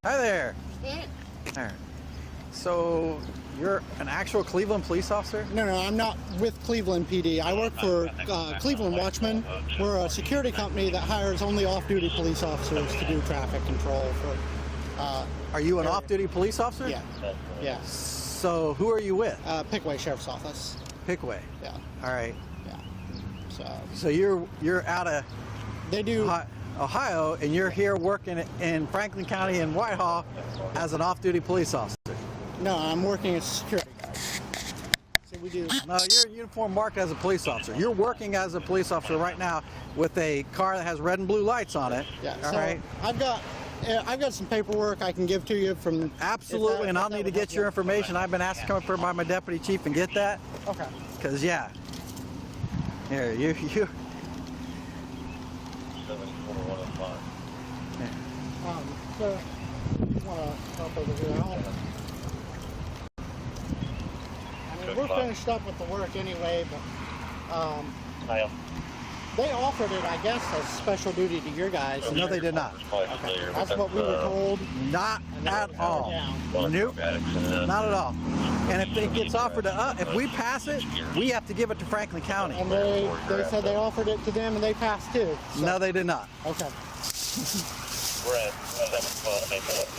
Hi there. Hey. All right. So you're an actual Cleveland police officer? No, I'm not with Cleveland PD. I work for Cleveland Watchmen. We're a security company that hires only off-duty police officers to do traffic control for. Are you an off-duty police officer? Yeah. Yeah. So who are you with? Pickaway Sheriff's Office. Pickaway. Yeah. All right. Yeah. So you're out of They do. Ohio, and you're here working in Franklin County in Whitehall as an off-duty police officer. No, I'm working as a security guard. So we do. No, you're in uniform marked as a police officer. You're working as a police officer right now with a car that has red and blue lights on it. Yeah. All so right. I've got some paperwork I can give to you from. Absolutely, and I'll need to get your information. I've been asked to come up here by my deputy chief and get that. Okay. Because yeah. Here, you. 74-105. So you want to help over here? I mean, we're finished up with the work anyway, but they offered it, I guess, as special duty to your guys. No, they did not. Okay. That's what we were told. Not at all. Nope. Not at all. And if it gets offered to us, if we pass it, we have to give it to Franklin County. And they said they offered it to them and they passed too. So. No, they did not. Okay. We're at 712.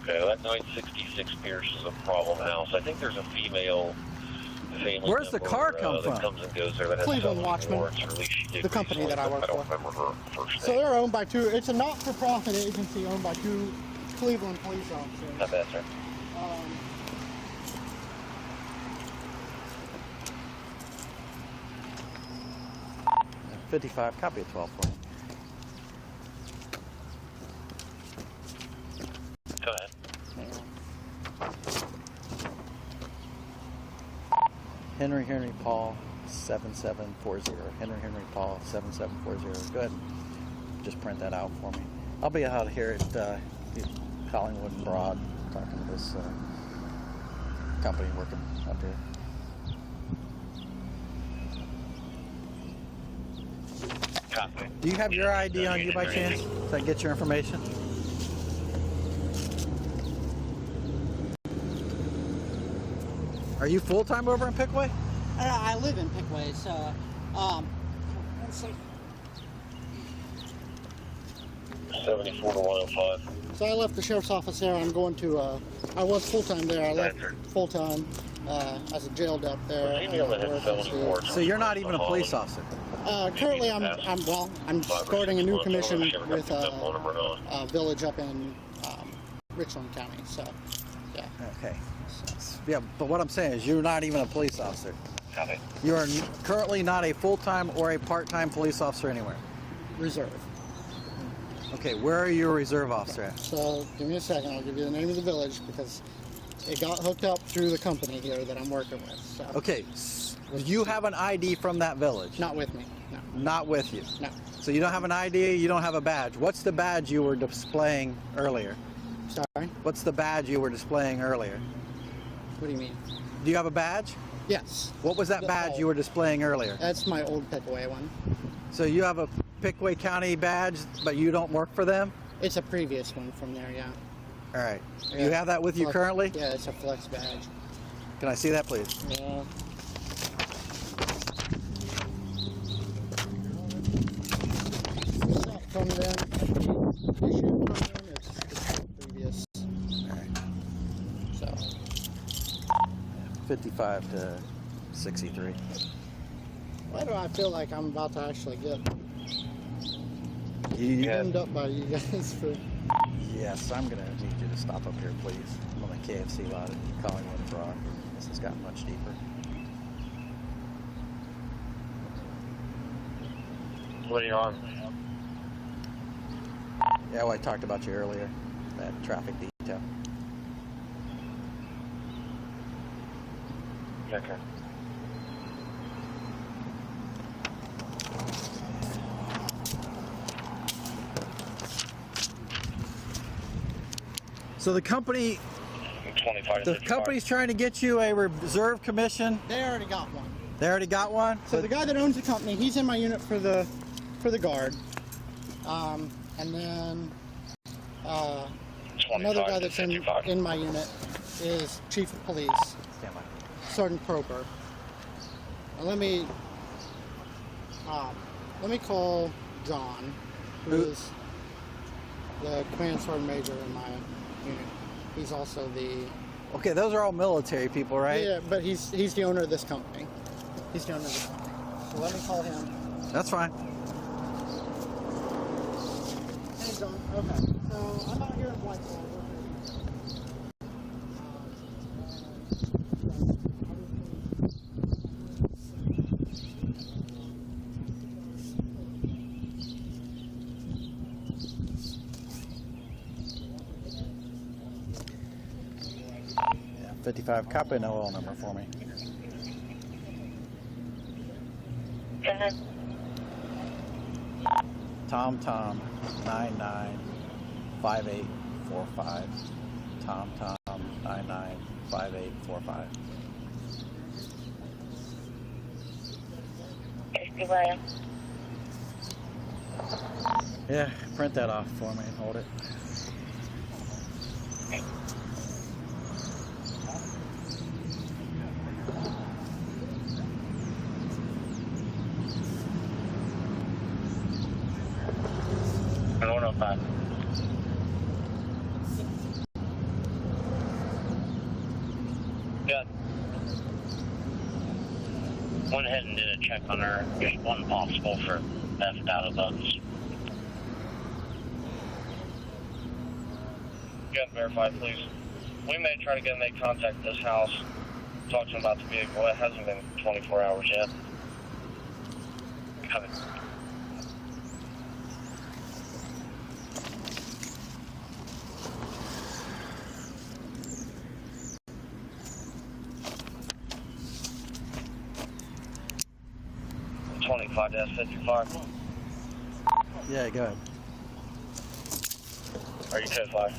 Okay, that 966 Pierce is a problem house. I think there's a female family Where's the car come from? that comes and goes there that has Cleveland Watchmen, warrants, or at least she did the company recently, that I work I don't for. remember her first So name. they're owned by two. It's a not-for-profit agency owned by two Cleveland police officers. Not bad, sir. 55, copy of 12 for me. Go ahead. Henry Paul 7740. Henry Paul 7740. Go ahead and just print that out for me. I'll be out here at Collingwood and Broad talking to this company working up here. Copy. Do you have your ID on you by chance? So I can get your information? Are you full-time over in Pickaway? I live in Pickaway, so let's see. 74-105. So I left the sheriff's office there. I'm going to. I was full-time there. I left full-time as a jail up there. So you're not even a police officer? Currently, I'm starting a new commission with a village up in Richland County. So, yeah. Okay. Yeah, but what I'm saying is you're not even a police officer. Copy. You are currently not a full-time or a part-time police officer anywhere. Reserve. Okay, where are you a reserve officer at? So, give me a second. I'll give you the name of the village because it got hooked up through the company here that I'm working with. So. Okay, do you have an ID from that village? Not with me, no. Not with you? No. So you don't have an ID, you don't have a badge. What's the badge you were displaying earlier? Sorry? What's the badge you were displaying earlier? What do you mean? Do you have a badge? Yes. What was that badge you were displaying earlier? That's my old Pickaway one. So you have a Pickaway County badge, but you don't work for them? It's a previous one from there, yeah. All right. Yeah. You have that with you currently? Yeah, it's a flex badge. Can I see that, please? Yeah. It's not from them. Issue from them. It's previous. All right. So. 55 to 63. Why do I feel like I'm about to actually get Yeah. pinned up by you guys for... Yes, I'm going to need you to stop up here, please. I'm on the KFC lot at Collingwood and Broad. This has gotten much deeper. What are you on? Yeah, well, I talked about you earlier, that traffic detail. Okay. So the company's trying to get you a reserve commission. They already got one. They already got one? So the guy that owns the company, he's in my unit for the guard. And then another 25 guy to that's 55. in my unit is Chief of Police, Stand by. Sergeant Proper. And let me call John, who is the command sergeant major in my unit. He's also the Okay, those are all military people, right? yeah, but he's the owner of this company. He's the owner of this company. So let me call him. That's fine. Hey John. Okay. So I'm out here in Whitehall. Yeah, 55. Copy an OL number for me. Tom 995845. Tom 995845. Yeah, print that off for me and hold it. And 105. Good. Went ahead and did a check on her. There's one possible for theft out of those. Good, verify, please. We may try to make contact with this house. Talk to them about the vehicle. It hasn't been 24 hours yet. Coming. -55. Yeah, go ahead. Are you code 5?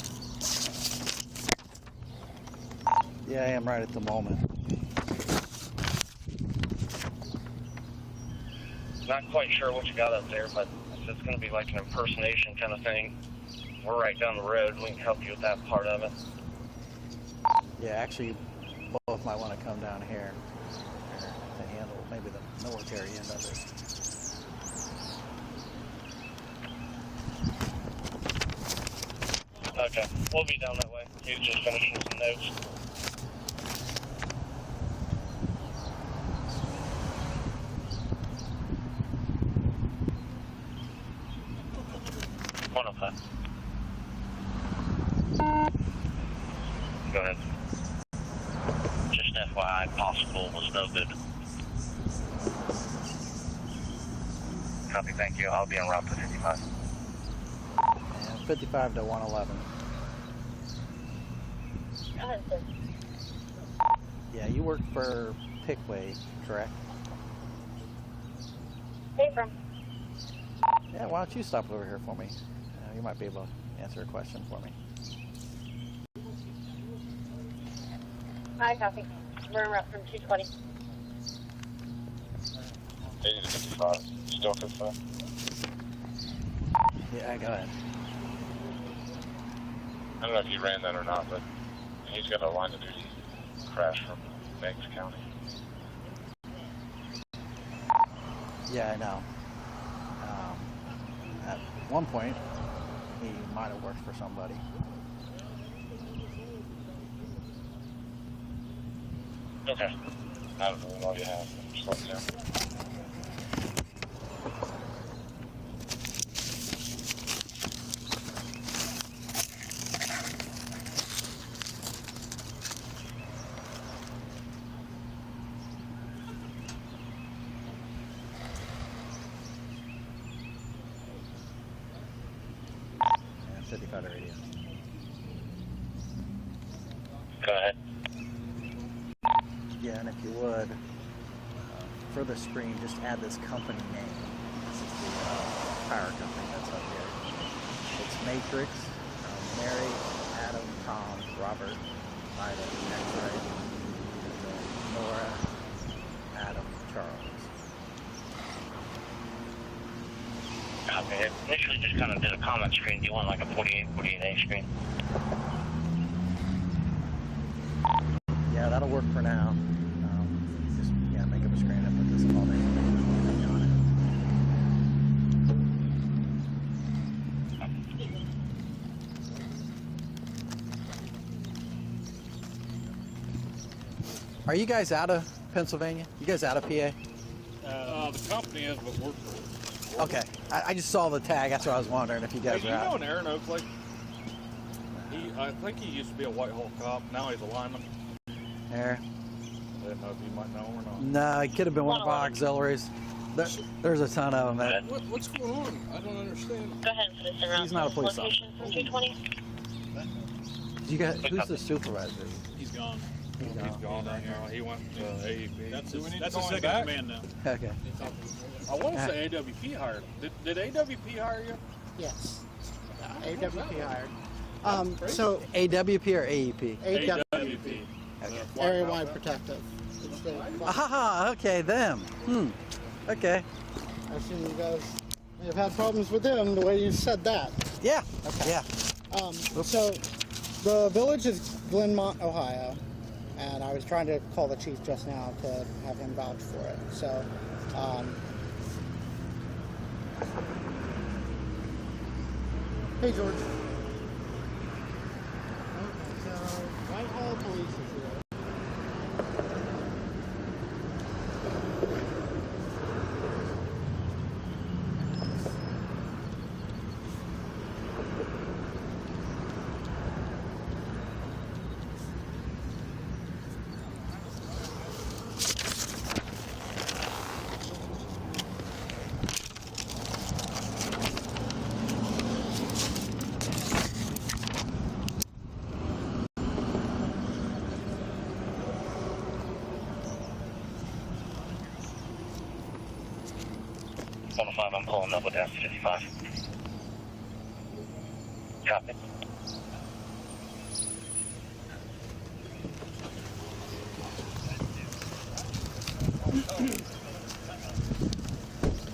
Yeah, I am right at the moment. Not quite sure what you got up there, but if it's going to be like an impersonation kind of thing, we're right down the road. We can help you with that part of it. Yeah, actually, both might want to come down here to handle maybe the military end of it. Okay, we'll be down that way. He's just finishing some notes. One of them. Go ahead. Just FYI, possible was no good. Copy, thank you. I'll be en route to 55. And 55 to 111. Yeah, you work for Pickaway, correct? Hey, from. Yeah, why don't you stop over here for me? You might be able to answer a question for me. Hi, copy. We're en route from 220. 80 to 55. Still 55? Yeah, go ahead. I don't know if he ran that or not, but he's got a line of duty crash from Pickaway County. Yeah, I know. At one point, he might have worked for somebody. Okay. I don't really know what you have. Just let me know. And 55 to radio. Go ahead. Yeah, and if you would, for the screen, just add this company name. This is the power company that's up here. It's Matrix, Mary, Adam, Tom, Robert, Ida, X-Ray, and then Nora, Adam, Charles. Okay. It initially just kind of did a comment screen. Do you want like a 48A screen? Yeah, that'll work for now. Just make up a screen and put this all on it. Are you guys out of Pennsylvania? You guys out of PA? The company is, but we're. Okay, I just saw the tag. That's what I was wondering if you guys Hey, were you know out. an Aaron Oakley? I think he used to be a Whitehall cop. Now he's a lineman. There. I didn't know if you might know him or not. No, it could have been one of our auxiliaries. There's a ton of them. Man. What's going on? I don't understand. Go ahead and put this around. He's not a police location from 220. You got who's the supervisor? He's gone. He's He's gone right now. He went to AEP. That's Do we his, need that's to his call him second back? command now. Okay. I want to say AWP hired. Did AWP hire you? Yes. AWP hired. So AWP or AEP? AWP, AWP. area-wide protective. Aha, okay, them. Okay. I've seen you guys may have had problems with them the way you said that. Yeah. Yeah. So the village is Glenmont, Ohio, and I was trying to call the chief just now to have him vouch for it. So, hey George. Okay, so Whitehall police is here. I'm pulling up with S55. Copy.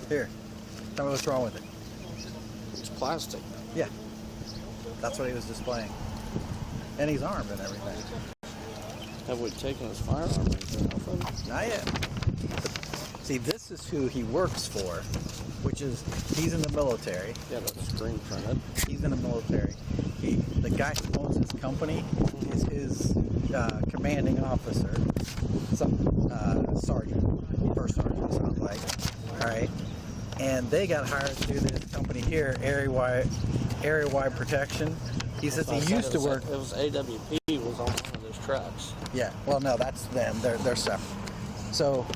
Here. Tell me what's wrong with it. It's plastic. Yeah. That's what he was displaying. And he's armed and everything. Have we taken his firearm or anything off of him? Not yet. See, this is who he works for, which is, he's in the military. Yeah, but the screen printed. He's in the military. The guy who owns his company is his commanding officer, some sergeant, first sergeant, sounds like. All right, and they got hired through this company here, area-wide protection. He says he used to work. It was AWP was on one of those trucks. Yeah. Well, no, that's them. They're separate. So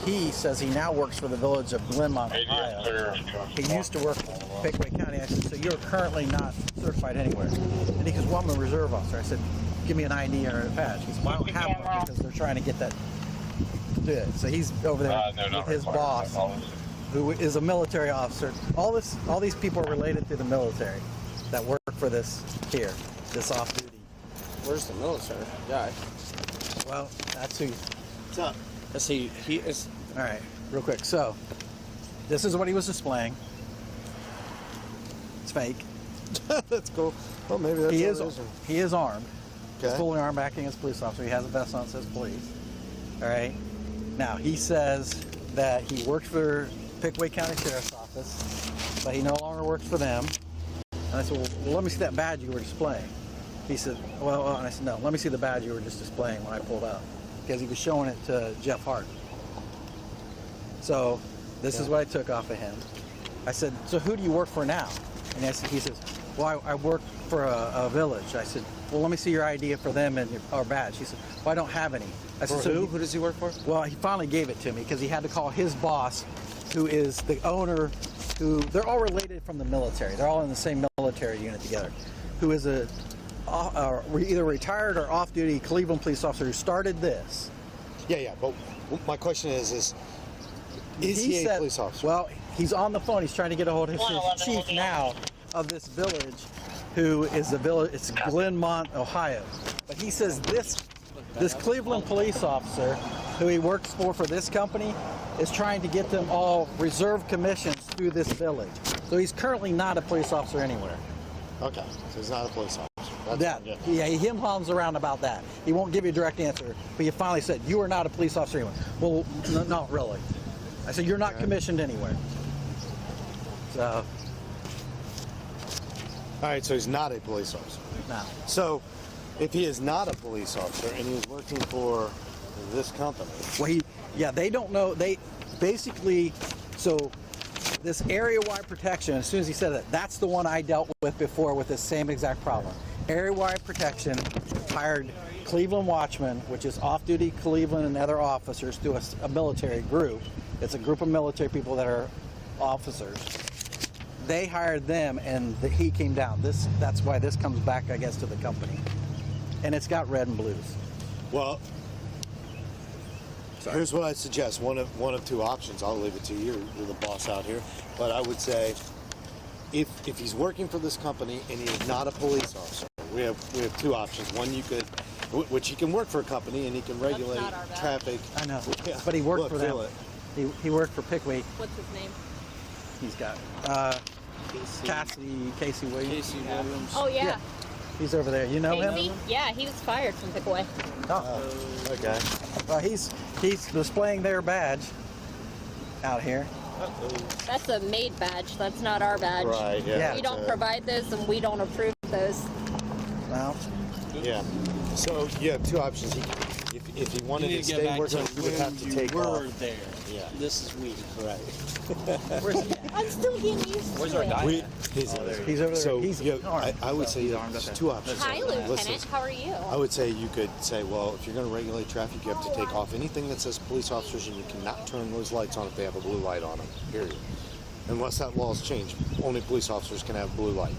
he says he now works for the village of Glenmont, Ohio. He used to work in Pickaway County. I said, so you're currently not certified anywhere? And he goes, well, I'm a reserve officer. I said, give me an ID or a badge. He said, well, I don't have one because they're trying to get that to do it. So he's over there with his boss, who is a military officer. All these people are related to the military that work for this off-duty. Where's the military guy? Well, that's who. What's up? Is he is. All right, real quick. So, this is what he was displaying. It's fake. That's cool. Well, maybe that's He what is it is. he is armed. He's Okay. fully armed, acting as a police officer. He has a vest on that says police. All right. Now he says that he works for Pickaway County Sheriff's Office, but he no longer works for them. And I said, well, let me see that badge you were displaying. He said, well, and I said, no, let me see the badge you were just displaying when I pulled up, because he was showing it to Jeff Hart. So this is what I took off of him. I said, so who do you work for now? And he says, well, I work for a village. I said, well, let me see your ID for them and our badge. He said, well, I don't have any. I said, For who? Who does he work for? Well, he finally gave it to me because he had to call his boss, who is the owner, who they're all related from the military. They're all in the same military unit together, who is either retired or off-duty Cleveland police officer who started this. Yeah, but my question is he a police officer? Well, he's on the phone. He's trying to get a hold of his chief now of this village, who is the village. It's Glenmont, Ohio. But he says this Cleveland police officer who he works for this company, is trying to get them all reserve commissions through this village. So he's currently not a police officer anywhere. Okay, so he's not a police officer. Yeah, he him-hums around about that. He won't give you a direct answer, but you finally said, you are not a police officer anywhere. Well, no, not really. I said, you're not commissioned anywhere. So. All right, so he's not a police officer. No. So, if he is not a police officer and he's working for this company, Well, they don't know. They basically, so this area-wide protection, as soon as he said that, that's the one I dealt with before with this same exact problem. Area-wide protection hired Cleveland Watchmen, which is off-duty Cleveland and other officers through a military group. It's a group of military people that are officers. They hired them, and he came down. That's why this comes back, I guess, to the company. And it's got red and blues. well, here's what I suggest. One of two options. I'll leave it to you. You're the boss out here. But I would say, if he's working for this company and he is not a police officer, we have two options. One, which he can work for a company and he can regulate traffic. I know, Yeah. but he worked Look, for them. feel it. He worked for Pickaway. What's his name? He's got Casey Williams. Casey Williams. Oh, yeah. Yeah. He's over there. You know Casey? him? Yeah, he was fired from Pickaway. Oh. Okay. Well, he's displaying their badge out here. That's a maid badge. That's not our badge. Right. Yeah. Yeah. We don't provide those, and we don't approve those. Well, Yeah. So you have two options. If he wanted to stay working, he would have to take off. there. Yeah. This is weird. Right. I'm still getting used to it. He's over there. So He's yeah, I would say armed up there. two options. Hi, Listen, Lieutenant. How are you? I would say you could say, well, if you're going to regulate traffic, you have to take off anything that says police officers, and you cannot turn those lights on if they have a blue light on them. Period. Unless that law is changed, only police officers can have blue light.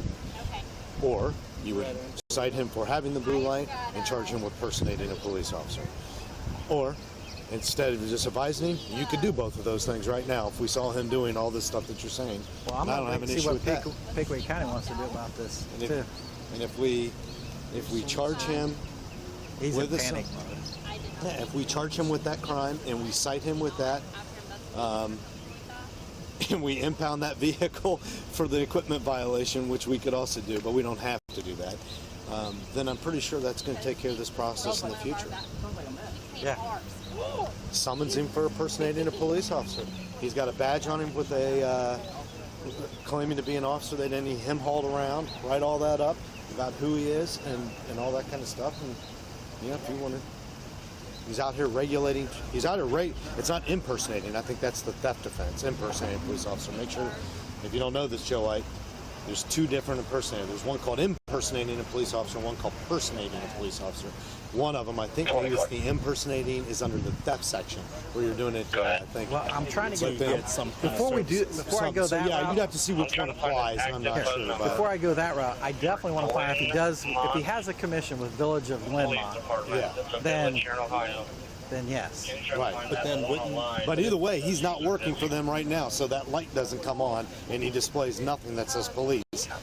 Okay. Or you would cite him for having the blue light and charge him with personating a police officer. Or instead of just advising him, you could do both of those things right now if we saw him doing all this stuff that you're saying. well, I'm And I don't have going an to see issue what with that. Pickaway County wants to do about this And too. if we charge him He's in with this, panic mode. if we charge him with that crime and we cite him with that, and we impound that vehicle for the equipment violation, which we could also do, but we don't have to do that, then I'm pretty sure that's going to take care of this process in the future. Yeah. Summons him for impersonating a police officer. He's got a badge on him with a claiming to be an officer. They didn't need him hauled around. Write all that up about who he is and all that kind of stuff. And yeah, if you want to, he's out here regulating. He's out here It's not impersonating. I think that's the theft offense. Impersonating a police officer. Make sure, if you don't know this, Joe White, there's two different impersonators. There's one called impersonating a police officer, and one called personating a police officer. One of them, I think, is the impersonating is under the theft section, where you're doing it. I think. Well, I'm trying to But then- get before I go that yeah, route. you'd have to see which one applies. I'm not sure about. Before I go that route, I definitely want to find out if he has a commission with Village of Glenmont, Yeah. then yes. Right, but then but either way, he's not working for them right now, so that light doesn't come on, and he displays nothing that says police.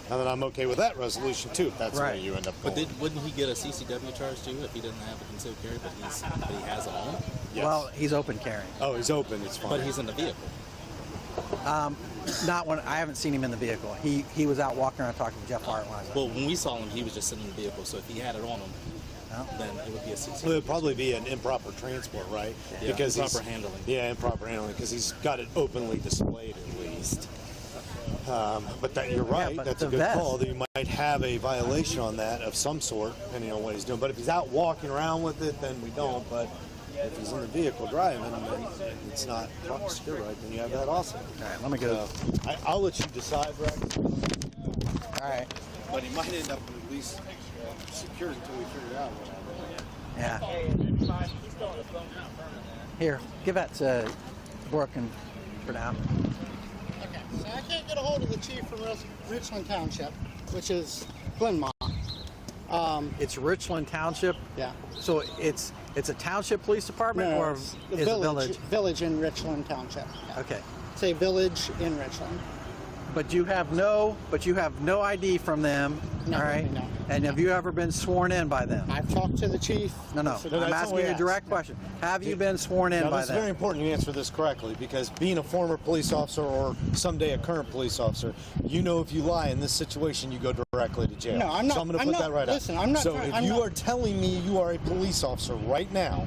And then I'm okay with that resolution too, if that's where Right. you end up But going. wouldn't he get a CCW charge too if he didn't have a concealed carry, but he has it on? Yes. Well, he's open carrying. Oh, he's open, it's fine. But he's in the vehicle. Not when I haven't seen him in the vehicle. He was out walking around talking to Jeff Hart when I was out. Well, when we saw him, he was just sitting in the vehicle. So if he had it on him, No? then it would be a CCW. Well, it'd probably be an improper transport, right? Yeah, because improper he's- handling. Yeah, improper handling, because he's got it openly displayed at least. But that you're right. but That's a the good vest- call. That you might have a violation on that of some sort, depending on what he's doing. But if he's out walking around with it, then we don't. But if he's in the vehicle driving, then it's not secure, right? Then you have that also. All right, let me go. I'll let you decide, Rex. All right. But he might end up at least secured until we figure out what Yeah. Here, give that to Brooke and for now. Okay, so I can't get a hold of the chief from Richland Township, which is Glenmont. It's Richland Township. Yeah. So it's a township police department, No, or it's is the it village? Village in Richland Township. Yeah. Okay. Say village in Richland. But you have no ID from them, No, all right? no. And have you ever been sworn in by them? I've talked to the chief. No. No, I'm that's asking not what you a he direct asked. question. Have you been sworn in Now, by this is very them? important you answer this correctly, because being a former police officer or someday a current police officer, you know if you lie in this situation, you go directly to jail. No, I'm not- So I'm going to I'm put not- that right listen, out. I'm not So trying- if I'm you not- are telling me you are a police officer right now,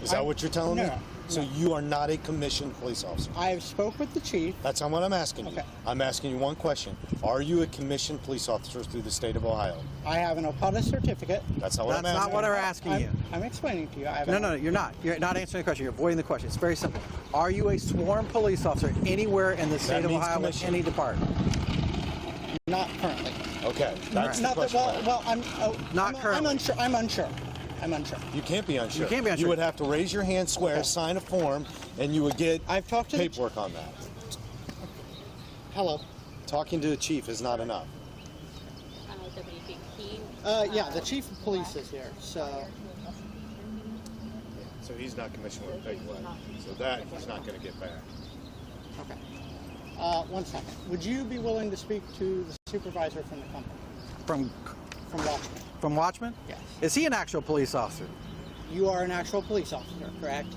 is that what you're telling me? No, So no. you are not a commissioned police officer. I have spoke with the chief. That's not what I'm asking you. Okay. I'm asking you one question. Are you a commissioned police officer through the state of Ohio? I have an OPUDA certificate. That's not what I'm That's asking. not what we're asking you. I'm explaining to you. I have No, you're not. You're not answering the question. You're avoiding the question. It's very simple. Are you a sworn police officer anywhere in the state of means Ohio with commissioned. any department? Not currently. Okay, that's the Not that, question. well, Not I'm currently. unsure. I'm unsure. You can't be unsure. You can't be unsure. You would have to raise your hand, swear, Okay. sign a form, and you would get I've talked to the paperwork on that. Hello. Talking to the chief is not enough. Yeah, the chief of police is here. So So he's not commissioned with Pickaway. So that he's not going to get back. okay. 1 second. Would you be willing to speak to the supervisor from the company, From from Watchman? Watchman? Yes. Is he an actual police officer? You are an actual police officer, correct?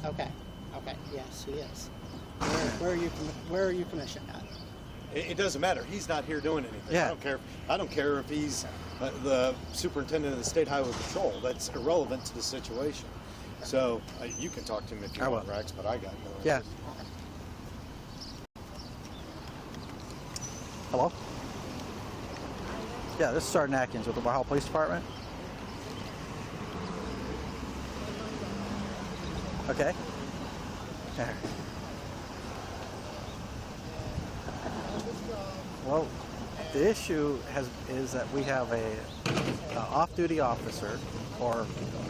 Okay. Okay. Yes, he is. Where are you commissioned at? It doesn't matter. He's not here doing anything. Yeah. I don't care if he's the superintendent of the state highway patrol. That's irrelevant to the situation. So you can talk to him if you I want, will. Rex, but I got no. Yeah. Hello? Yeah, this is Sergeant Atkins with the Whitehall Police Department. Okay. There. Well, the issue is that we have a off-duty officer, or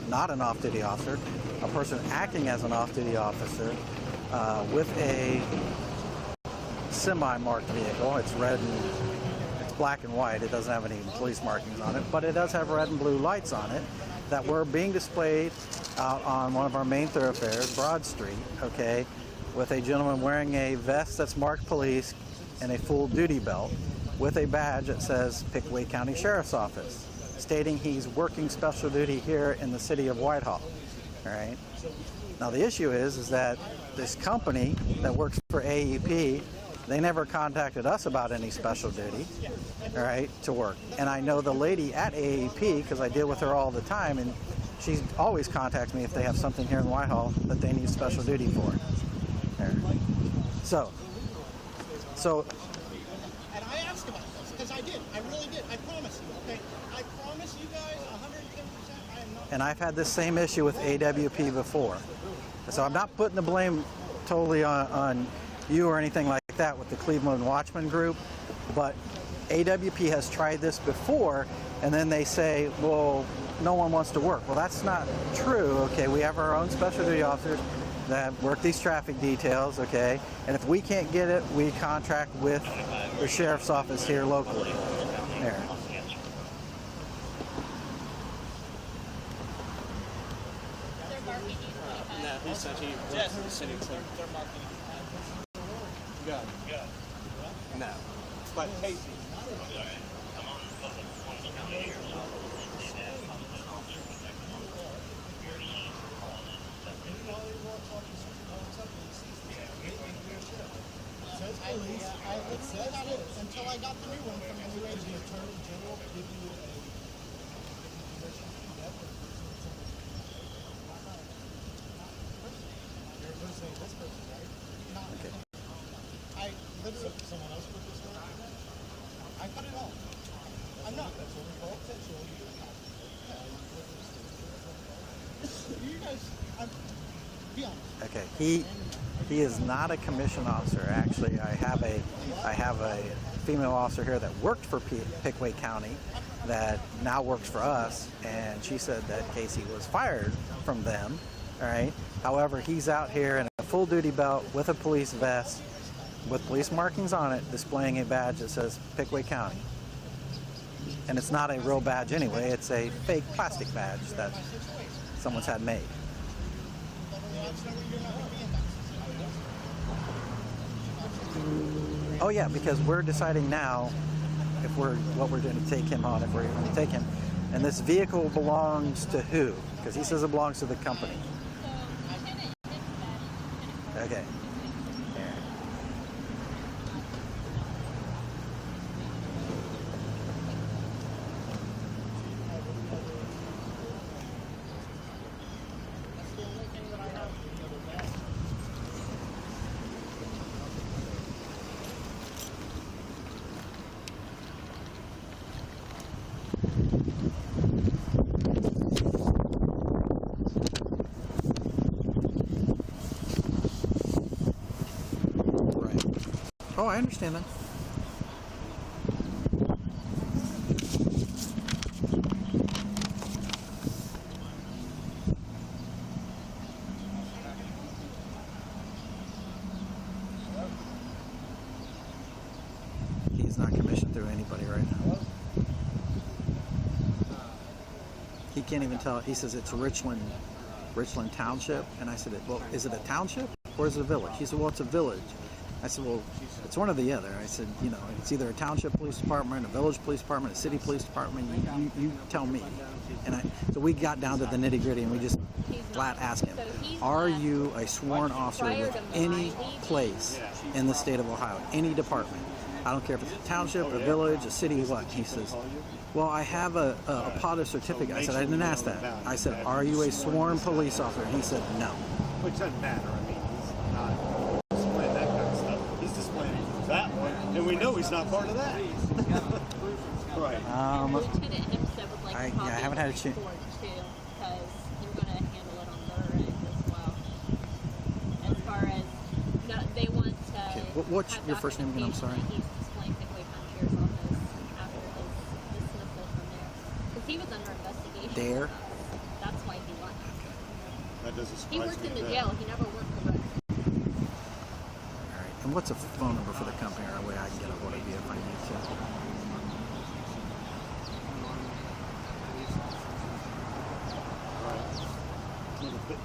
not an off-duty officer, a person acting as an off-duty officer with a semi-marked vehicle. It's red and it's black and white. It doesn't have any police markings on it, but it does have red and blue lights on it that were being displayed out on one of our main thoroughfares, Broad Street, okay, with a gentleman wearing a vest that's marked police and a full duty belt with a badge that says Pickaway County Sheriff's Office, stating he's working special duty here in the city of Whitehall. All right. Now the issue is that this company that works for AEP, they never contacted us about any special duty, all right, to work. And I know the lady at AEP because I deal with her all the time, and she always contacts me if they have something here in Whitehall that they need special duty for. There. So. And I asked about this because I did. I really did. I promise you. Okay. I promise you guys 110%. I am not. And I've had this same issue with AWP before. So I'm not putting the blame totally on you or anything like that with the Cleveland Watchman group, but AWP has tried this before, and then they say, well, no one wants to work. Well, that's not true. Okay, we have our own special duty officers that work these traffic details, okay, and if we can't get it, we contract with the sheriff's office here locally. There. No, he said he works for the city clerk. No. But Casey. It says that until I got the new one from the new agent. Attorney General give you You're impersonating this person, right? Okay. I literally someone else put this on. I put it on. I'm not. That's what we call sexual. You guys, be honest. Okay, he is not a commissioned officer. Actually, I have a female officer here that worked for Pickaway County that now works for us, and she said that Casey was fired from them. All right. However, he's out here in a full duty belt with a police vest with police markings on it, displaying a badge that says Pickaway County. And it's not a real badge anyway. It's a fake plastic badge that someone's had made. Oh yeah, because we're deciding now if what we're going to take him on, if we're going to take him. And this vehicle belongs to who? Because he says it belongs to the company. Okay. Oh, I understand that. He's not commissioned through anybody right now. He can't even tell. He says it's Richland Township. And I said, well, is it a township or is it a village? He said, well, it's a village. I said, well, it's one or the other. I said, you know, it's either a township police department, a village police department, a city police department. You tell me. And so we got down to the nitty gritty and we just flat asked him, are you a sworn officer with any place in the state of Ohio, any department? I don't care if it's a township, a village, a city, what? He says, well, I have a POTA certificate. I said, I didn't ask that. I said, are you a sworn police officer? He said, no. Which doesn't matter. I mean, he's not displaying that kind of stuff. He's displaying that one, and we know he's not part of that. Right. Lieutenant himself would like I haven't had a chance. Because they're going to handle it on their end as well. As far as they want to. Okay. What's your first name again? I'm sorry. He's displaying Pickaway County Sheriff's Office after his dismissal from there. Because he was under investigation. Dare? That's why he left. That doesn't surprise me. He worked in the jail. He never worked for Rick. All right. And what's a phone number for the company or a way I can get a hold of you if I need to? Right.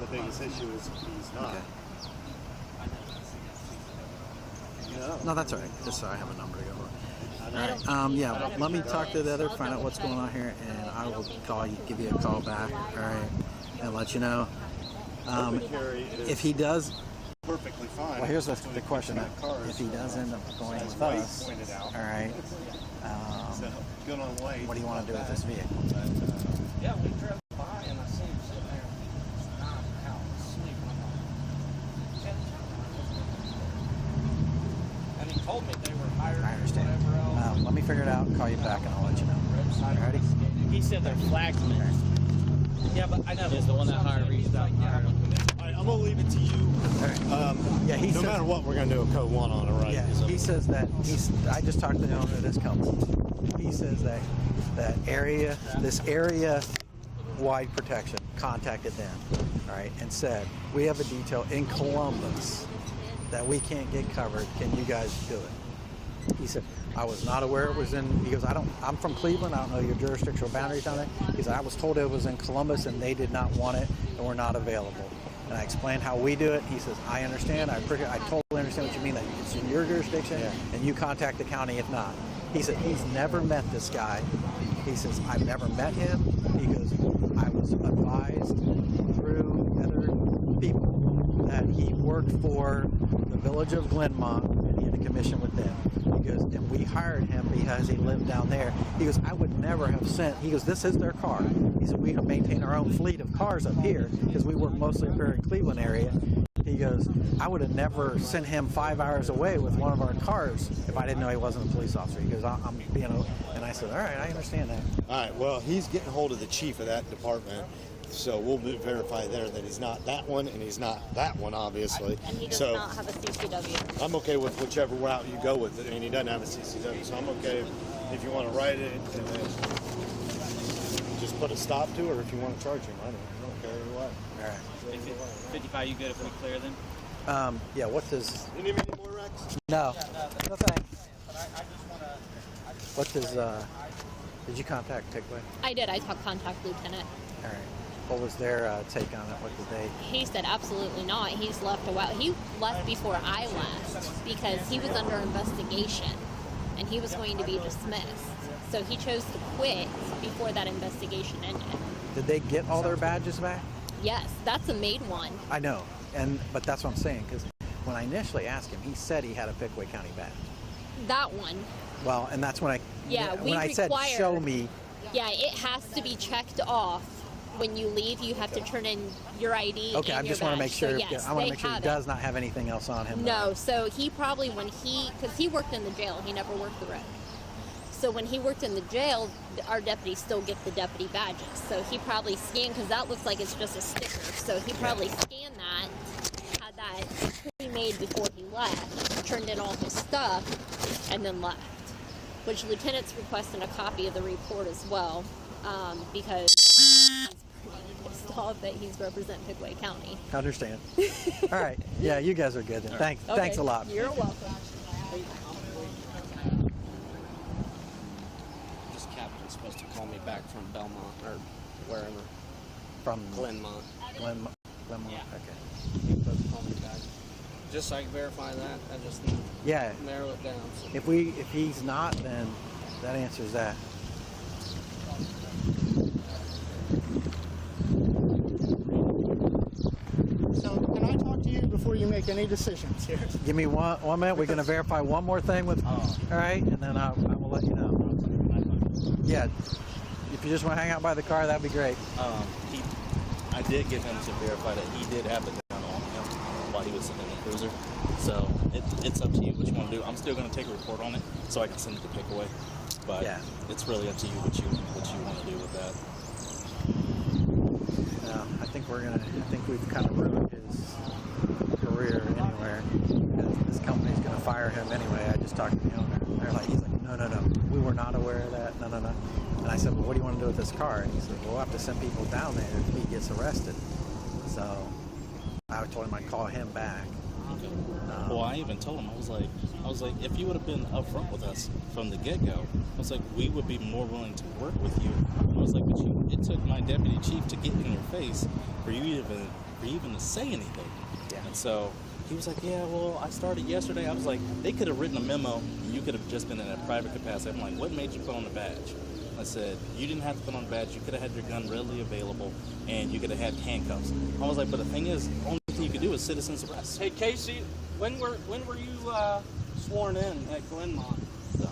The biggest issue is he's not. Okay. No. No, that's all right. Just so I have a number to go with. All right. Yeah. Let me talk to the other, find out what's going on here, and I will call you, give you a call back. All right, and let you know. If he does. Perfectly fine. Well, here's the question. If he does end up going with us, all right. So, good on way. What do you want to do with this vehicle? Yeah, we drove by and I seen him sitting there knocked out, sleeping. And he told me they were hired. I understand. Whatever else. Let me figure it out. Call you back, and I'll let you know. All righty. He said they're flagsmen. Yeah, but I know. Is the one that hired reached out and hired him. All right, I'm gonna leave it to you. Yeah, he no says, matter what, we're gonna do a code 1 on it, right? yeah, So- he says that I just talked to the owner of this company. He says that this area-wide protection contacted them, all right, and said, we have a detail in Columbus that we can't get covered. Can you guys do it? He said, I was not aware it was in, he goes, I'm from Cleveland, I don't know your jurisdictional boundaries on it. He said, I was told it was in Columbus and they did not want it and were not available. And I explained how we do it. He says, I understand, I totally understand what you mean, that it's in your jurisdiction and you contact the county if not. He said, he's never met this guy. He says, I've never met him. He goes, I was advised through other people that he worked for the village of Glenmont and he had a commission with them. He goes, and we hired him because he lived down there. He goes, I would never have sent, he goes, this is their car. He said, we maintain our own fleet of cars up here because we work mostly up here in Cleveland area. He goes, I would have never sent him 5 hours away with one of our cars if I didn't know he wasn't a police officer. He goes, I'm being, and I said, all right, I understand that. All right, well, he's getting hold of the chief of that department, so we'll verify there that he's not that one and he's not that one, obviously. And he does So not have a CCW. I'm okay with whichever route you go with it. I mean, he doesn't have a CCW, so I'm okay if you want to write it and then just put a stop to it, or if you want to charge him. I don't care what. All right. 55, you good if we clear them? Yeah, what does, You need me any more, Rex? no thanks. What does, did you contact Pickaway? I did. I contact Lieutenant. All right. What was their take on it? What did they? He said absolutely not. He's left a while. He left before I left because he was under investigation and he was going to be dismissed. So he chose to quit before that investigation ended. Did they get all their badges back? Yes, that's a made one. I know, but that's what I'm saying, because when I initially asked him, he said he had a Pickaway County badge. That one. Well, and that's when I said show me. Yeah, it has to be checked off. When you leave, you have to turn in your ID. Okay, I and just your want to badge. make sure. So, yes, I want to they make sure he have does not have anything else on him. No, so he probably because he worked in the jail, he never worked the road. So when he worked in the jail, our deputies still get the deputy badges. So he probably scanned, because that looks like it's just a sticker. So he probably scanned that, had that pre-made before he left, turned in all his stuff, and then left. Which Lieutenant's requesting a copy of the report as well, because he's pretty pissed off that he's representing Pickaway County. I understand. All right. Yeah, you guys are good then. Thanks. Okay. Thanks a lot. You're welcome. This captain's supposed to call me back from Belmont or wherever. From Glenmont. Glenmont. Yeah. Okay. He's supposed to call me back. Just so I can verify that, I just need Yeah. to narrow it down. So. If he's not, then that answers that. So can I talk to you before you make any decisions here? Give me one minute. We're going to verify one more thing with. All right, and then I will let you know. Yeah. If you just want to hang out by the car, that'd be great. I did get him to verify that he did have the gun on him while he was sitting in the cruiser. So it's up to you what you want to do. I'm still going to take a report on it so I can send it to Pickaway. But Yeah. it's really up to you what you want to do with that. I think we've kind of ruined his career anywhere. This company's going to fire him anyway. I just talked to the owner. He's like, no. We were not aware of that. No. And I said, well, what do you want to do with this car? And he said, well, we'll have to send people down there if he gets arrested. So I told him I'd call him back. Okay. Well, I even told him, I was like, if you would have been upfront with us from the get-go, I was like, we would be more willing to work with you. I was like, but it took my deputy chief to get in your face for you even to say anything. Yeah. And so he was like, yeah, well, I started yesterday. I was like, they could have written a memo, and you could have just been in a private capacity. I'm like, what made you put on the badge? I said, you didn't have to put on a badge. You could have had your gun readily available, and you could have had handcuffs. I was like, but the thing is, the only thing you could do is citizen's arrest. Hey Casey, when were you sworn in at Glenmont? So,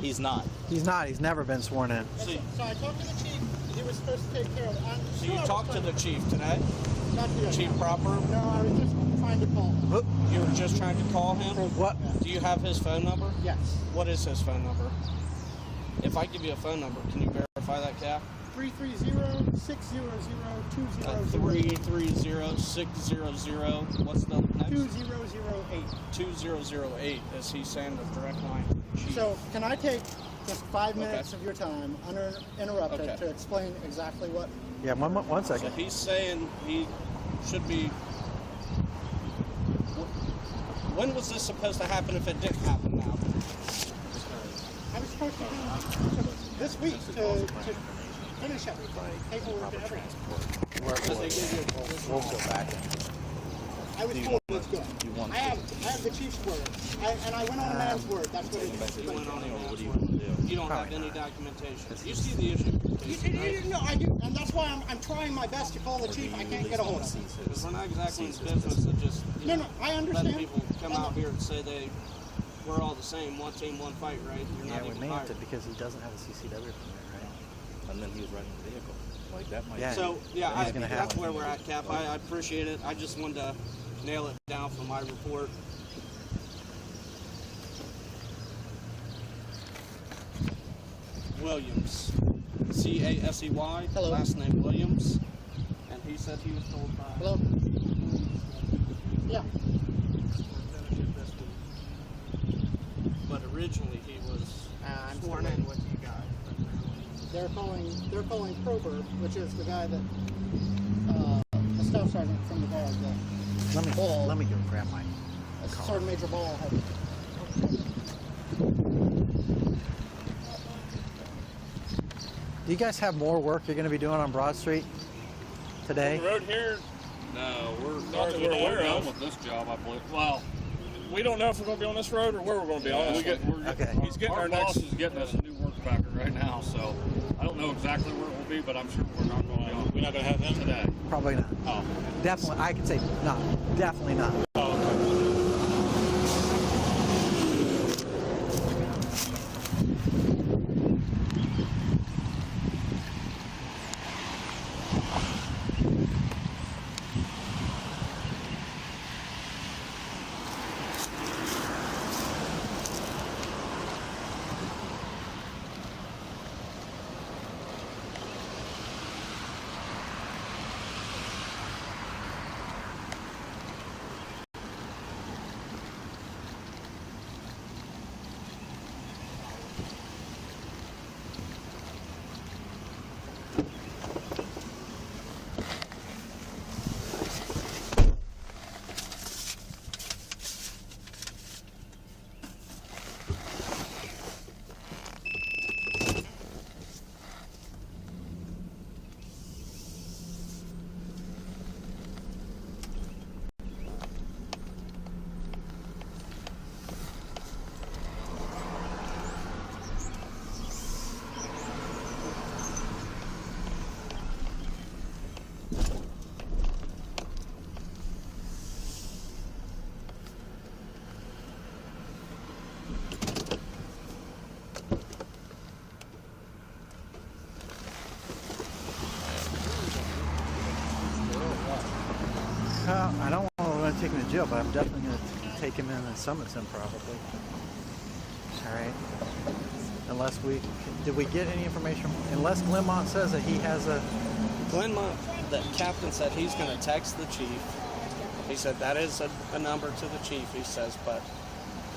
he's not. He's not. He's never been sworn in. So I talked to the chief. He was supposed to take care of it. So you talked to the chief today? Not yet. Chief proper? No, I was just trying to call him. You were just trying to call him? What? Do you have his phone number? Yes. What is his phone number? If I give you a phone number, can you verify that, Cap? 330-600-2008. 330-600. What's the next? 2008. 2008. Is he saying the direct line to the chief? So can I take just 5 minutes of your time, uninterrupted, to explain exactly what? Yeah, one So second. he's saying he should be. When was this supposed to happen if it didn't happen now? I was supposed to do this week to finish everything, paperwork and everything. We'll go back. I was told it's good. I have the chief's word, and I went on a man's word. That's what it is. You went on it. What do you want to do? You don't have any documentation. You see the issue. No, I do, and that's why I'm trying my best to call the chief. I can't get a hold of him. Because we're not exactly in business of just No, I understand. letting people come out here and say we're all the same, one team, one fight, right? You're Yeah, not we even named hired. it because he doesn't have a CCW permit, right? And then he was riding the vehicle. Like that might. Yeah. So yeah, He's gonna have that's one. where we're at, Cap. I appreciate it. I just wanted to nail it down for my report. Williams, C-A-S-E-Y. Hello. Last name Williams, and he said he was told by. Hello? Yeah. But originally he was I'm sworn still in with you guys. They're calling Prober, which is the guy that the staff sergeant from the guard, Let me go grab my car. Sergeant Major Ball had. Do you guys have more work you're going to be doing on Broad Street? today? The road here, No, we're not that we're aware done of. with this job, I believe. Well, We don't know if we're going to be on this road or where we're going to be on. Okay. He's getting our boss next. is getting us a new work packer right now, so I don't know exactly where it will be, but I'm sure we're not going to be on. We're not going to have him today. Probably not. Oh. Definitely, I can say not. Definitely not. Oh, I don't want to take him to jail, but I'm definitely going to take him in and summons him probably. All right. Unless did we get any information? Unless Glenmont says that he has a. Glenmont, the captain said he's going to text the chief. He said that is a number to the chief, he says, but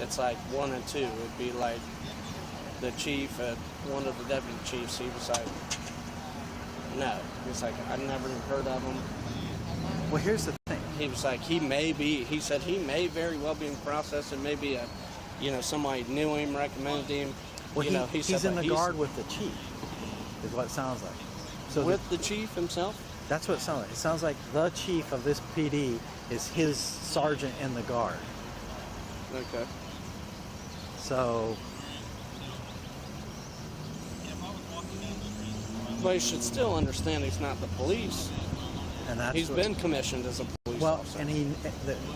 it's like 1 and 2. It'd be like the chief and one of the deputy chiefs. He was like, no. He's like, I've never even heard of him. Well, here's the thing. He was like, he said he may very well be in process and maybe somebody knew him, recommended him. Well, he he's said in the guard with the chief, is what it sounds like. So with the chief himself? That's what it sounds like. It sounds like the chief of this PD is his sergeant in the guard. Okay. So. But he should still understand he's not the police. And that's he's been commissioned as a police officer. Well, and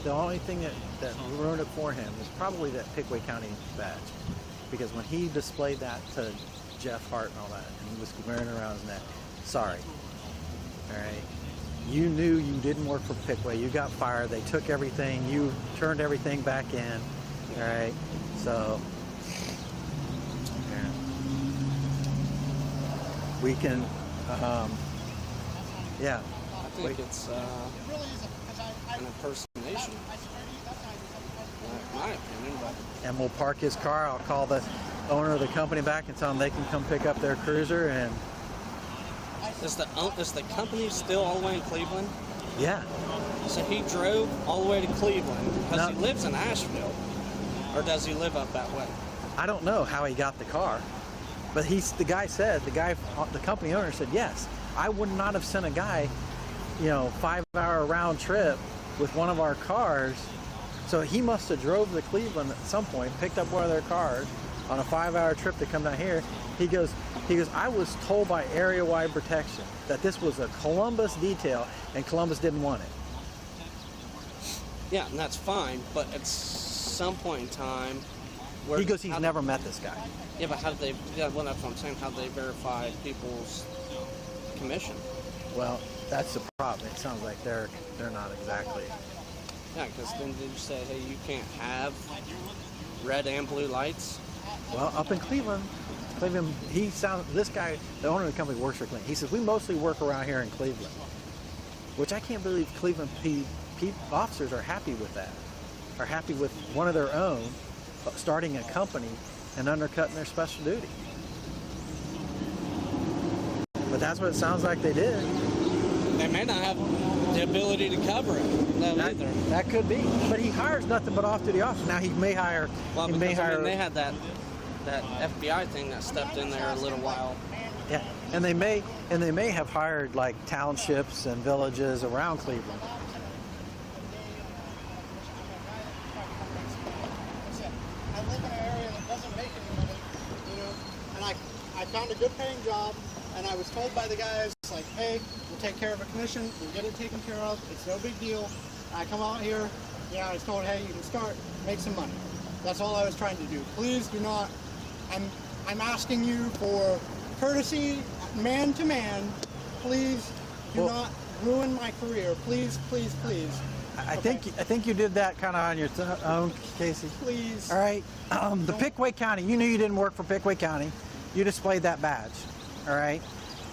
the only thing that ruined it for him is probably that Pickaway County badge. Because when he displayed that to Jeff Hart and all that, and he was wearing it around his neck, sorry. All right. You knew you didn't work for Pickaway. You got fired. They took everything. You turned everything back in. All right. So, yeah. We can, yeah. I think it's an impersonation, in my opinion. But and we'll park his car. I'll call the owner of the company back and tell them they can come pick up their cruiser. And is the company still all the way in Cleveland? Yeah. So he drove all the way to Cleveland because he lives in Asheville, or does he live up that way? I don't know how he got the car, but the company owner said yes. I would not have sent a guy, 5-hour round trip with one of our cars. So he must have drove to Cleveland at some point, picked up one of their cars on a 5-hour trip to come down here. He goes, I was told by area-wide protection that this was a Columbus detail and Columbus didn't want it. Yeah, and that's fine, but at some point in time, he goes, he's never met this guy. Yeah, but how did they, well, that's what I'm saying, how do they verify people's commission? Well, that's the problem. It sounds like they're not exactly. Yeah, because then did you say, hey, you can't have red and blue lights? Well, up in Cleveland, this guy, the owner of the company works for Cleveland. He says, we mostly work around here in Cleveland, which I can't believe Cleveland officers are happy with that, are happy with one of their own starting a company and undercutting their special duty. But that's what it sounds like they did. They may not have the ability to cover it either. That could be. But he hires nothing but off-duty officers. Now he may hire. Well, because they had that FBI thing that stepped in there a little while. Yeah, And they may have hired like townships and villages around Cleveland. I live in an area that doesn't make any money, you know, and I found a good paying job, and I was told by the guys, like, hey, we'll take care of a commission, we'll get it taken care of, it's no big deal. I come out here, you know, I was told, hey, you can start, make some money. That's all I was trying to do. Please do not, I'm asking you for courtesy, man to man, please do not ruin my career, please, please, please. I think you did that kind of on your own, Casey. Please. All right. The Pickaway County. You knew you didn't work for Pickaway County. You displayed that badge. All right.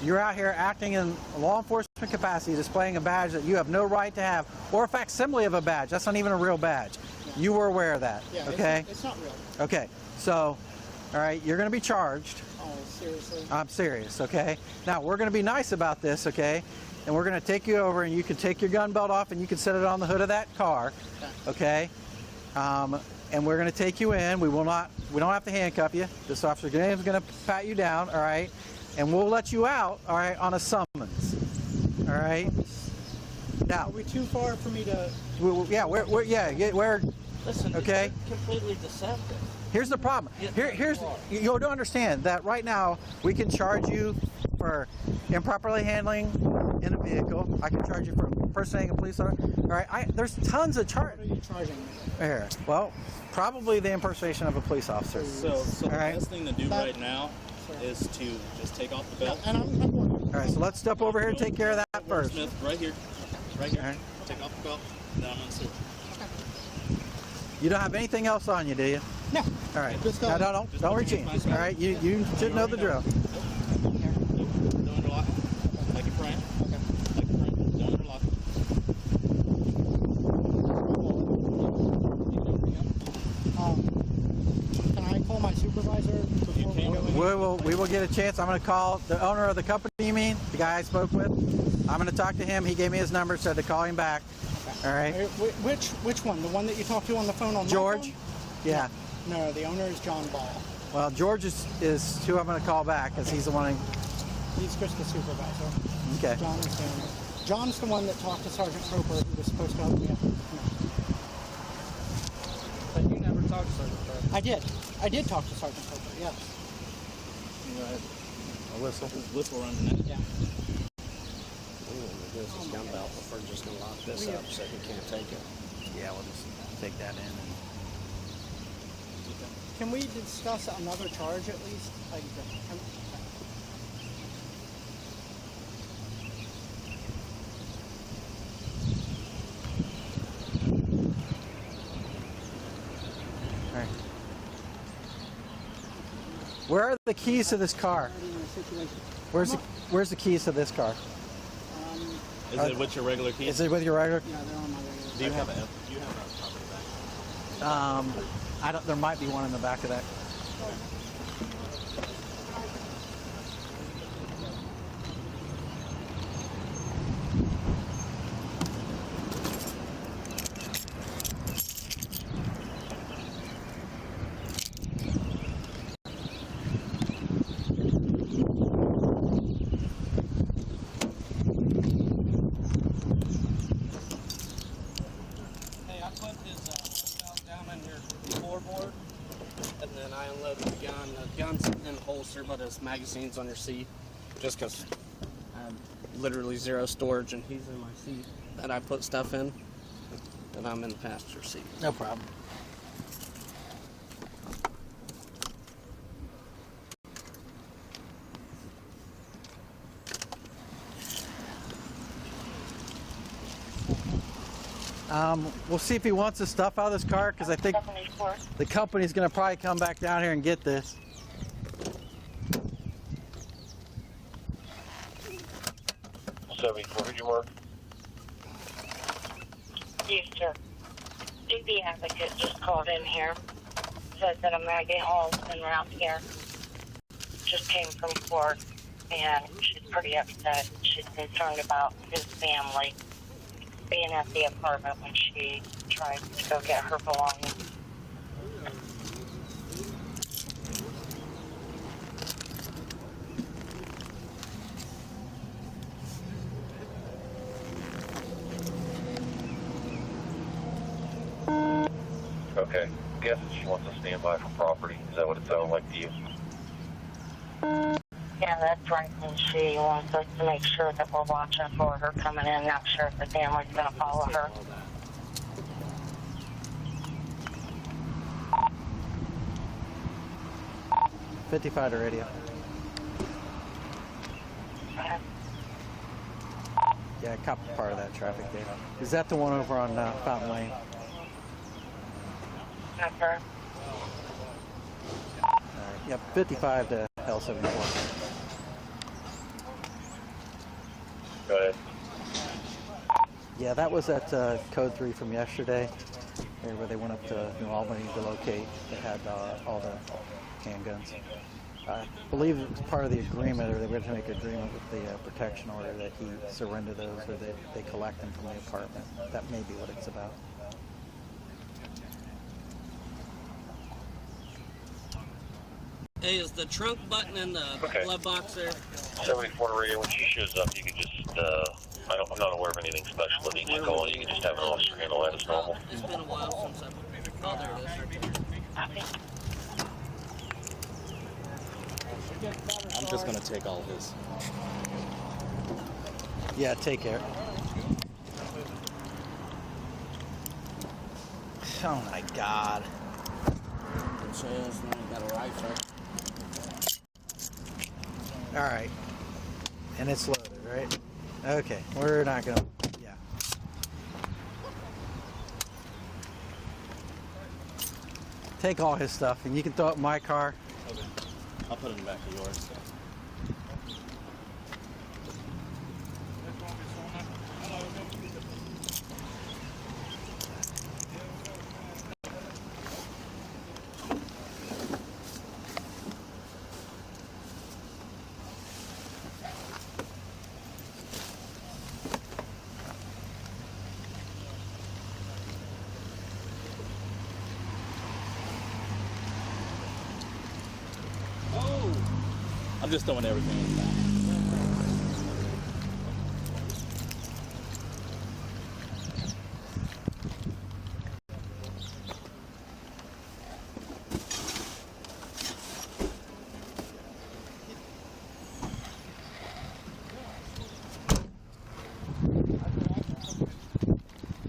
You're out here acting in law enforcement capacity, displaying a badge that you have no right to have, or a facsimile of a badge. That's not even a real badge. You were aware of that. Yeah, okay. It's not real. Okay. So, all right. You're going to be charged. Oh, seriously? I'm serious. Okay. Now we're going to be nice about this. Okay. And we're going to take you over, and you can take your gun belt off, and you can set it on the hood of that car, okay? And we're going to take you in. We don't have to handcuff you. This officer is going to pat you down, all right? And we'll let you out, all right, on a summons, all right? Now, are we too far for me to? We're Listen, okay. it's completely deceptive. Here's the problem. You'll understand that right now we can charge you for improperly handling in a vehicle. I can charge you for impersonating a police officer. All right, there's tons of charges. What are you charging me? Here, well, probably the impersonation of a police officer. So the best thing to do right now is to just take off the belt. And I'm all right, so let's step over here and take care of that first. Smith, right here. Right here. Right. Take off the belt. Then I'm gonna switch. You don't have anything else on you, do you? No. All right. No, don't reach in. All right, you should know the drill. Don't interlock. Like you're praying. Okay. Like you're praying. Don't interlock. Can I call my supervisor before we go in? We will get a chance. I'm going to call the owner of the company, you mean? The guy I spoke with? I'm going to talk to him. He gave me his number, said to call him back. Okay. All right. Which one? The one that you talked to on the phone on George? my phone? Yeah. No, the owner is John Ball. Well, George is who I'm going to call back because he's the one. He's just the supervisor. Okay. John is the owner. John's the one that talked to Sergeant Roper, who was supposed to help me. But you never talked to Sergeant Roper. I did talk to Sergeant Roper, yes. Go ahead. A whistle. Whistle runs in it. Yeah. This is gun belt, but we're just gonna lock this up so he can't take it. Yeah, we'll just take that in. Can we discuss another charge at least? Like, All right. Where are the keys to this car? Where's the keys to this car? Is it with your regular keys? Is it with your regular? Yeah, they're on my regular. Do you have a property bag? I don't. There might be one in the back of that. Hey, I put his belt down in your floorboard, and then I unloaded the gun. The gun's in the holster, but his magazine's on your seat, just because I have literally zero storage, and he's in my seat that I put stuff in, and I'm in the passenger seat. No problem. We'll see if he wants the stuff out of this car because I think the company's going to probably come back down here and get this. 74, you work? Yes, sir. DB advocate just called in here. Said that a maggot hall's been around here. Just came from court, and she's pretty upset. She's concerned about his family being at the apartment when she tried to go get her belongings. Okay. Guessing she wants to stand by for property. Is that what it sounds like to you? Yeah, that's right. And she wants us to make sure that we're watching for her coming in, not sure if the family's going to follow her. 55 to radio. Yeah, cop part of that traffic data. Is that the one over on Fountain Lane? Okay. Yep, 55 to L74. Go ahead. Yeah, that was at code 3 from yesterday, where they went up to New Albany to locate. They had all the handguns. I believe it was part of the agreement, or they were going to make an agreement with the protection order that he surrender those, or they collect them from the apartment. That may be what it's about. Hey, is the trunk button in the glove box there? 74 radio. When she shows up, you can just, I'm not aware of anything special that needs to go on. You can just have an officer handle that as normal. It's been a while since I've... Oh, there it is. Right there. I'm just gonna take all his. Yeah, take care. Oh my God. It says now you got a rifle. All right. And it's loaded, right? Okay, we're not gonna, yeah. Take all his stuff, and you can throw it in my car. Okay. I'll put it in the back of yours. I'm just throwing everything in the back.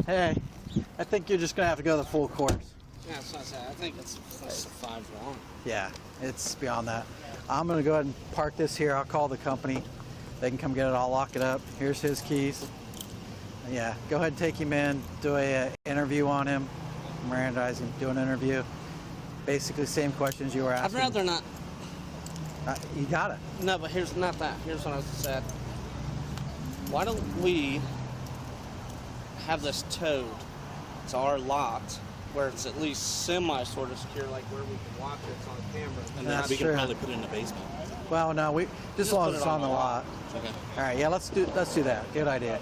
Hey, I think you're just gonna have to go the full course. Yeah, that's what I said. I think it's 5 long. Yeah, it's beyond that. I'm gonna go ahead and park this here. I'll call the company. They can come get it. I'll lock it up. Here's his keys. Yeah, go ahead and take him in. Do a interview on him. Mirandize him. Do an interview. Basically, same questions you were asking. I'd rather not. You got it. No, but here's not that. Here's what I said. Why don't we have this towed to our lot, where it's at least semi sort of secure, like where we can watch it on camera. And then we can probably put it in the basement. Well, no, we just as long as it's on the lot. Okay. All right, yeah, let's do that. Good idea.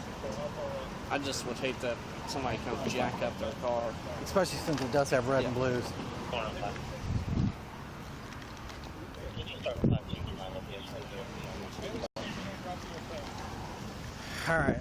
I just would hate that somebody come jack up their car. Especially since it does have red and blues. All right.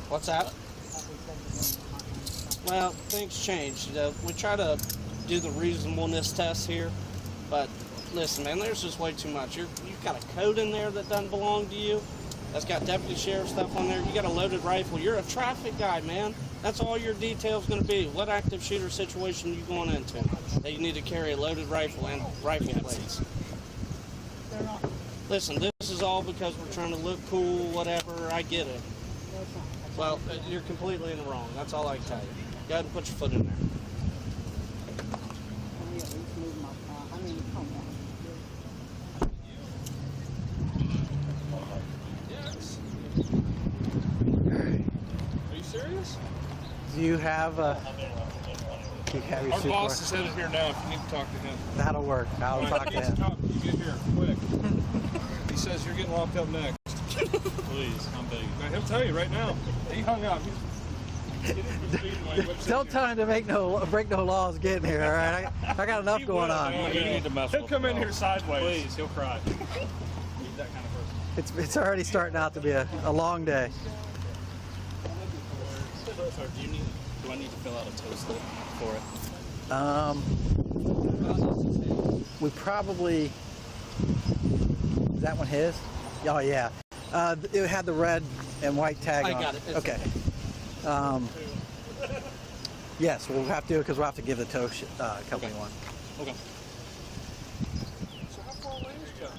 What's that? Well, things change. We try to do the reasonableness test here, but listen, man, there's just way too much. You've got a code in there that doesn't belong to you. That's got deputy sheriff stuff on there. You got a loaded rifle. You're a traffic guy, man. That's all your detail's going to be. What active shooter situation you going into? That you need to carry a loaded rifle and rifle plates. Listen, this is all because we're trying to look cool, whatever. I get it. Well, you're completely in the wrong. That's all I can tell you. Go ahead and put your foot in there. Yes. Are you serious? Do you have You have your Our super- boss is headed here now. If you need to talk to him. That'll work. I'll talk to him. You get here quick. He says you're getting locked up next. Please, I'm big. Now, he'll tell you right now. He hung up. Don't tell him to break no laws getting here, all right? I got enough going on. You need to mess He'll with come him, in here though. sideways. Please, he'll cry. He's that kind of person. It's already starting out to be a long day. So do I need to fill out a tow slip for it? We probably, is that one his? Oh yeah. It had the red and white tag on. I got it. It's Okay. Yes, we'll have to because we'll have to give the tow company one. Okay. So how far away is John?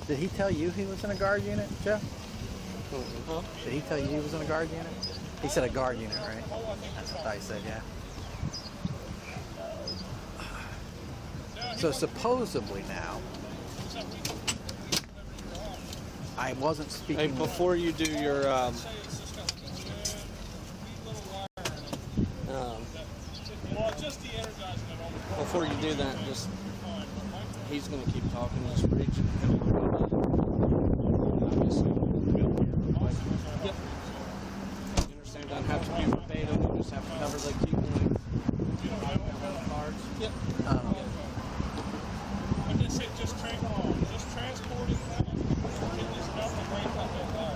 Did he tell you he was in a guard unit, Joe? Huh? Did he tell you he was in a guard unit? He said a guard unit, right? That's what I said, yeah. So supposedly now, I wasn't speaking. Hey, before you do your before you do that, just he's gonna keep talking. Just reach. Yep. You understand? Doesn't have to be verbatim. You just have to cover the key points. Cards. Yep. When they say just transporting getting this stuff and bring it up in car.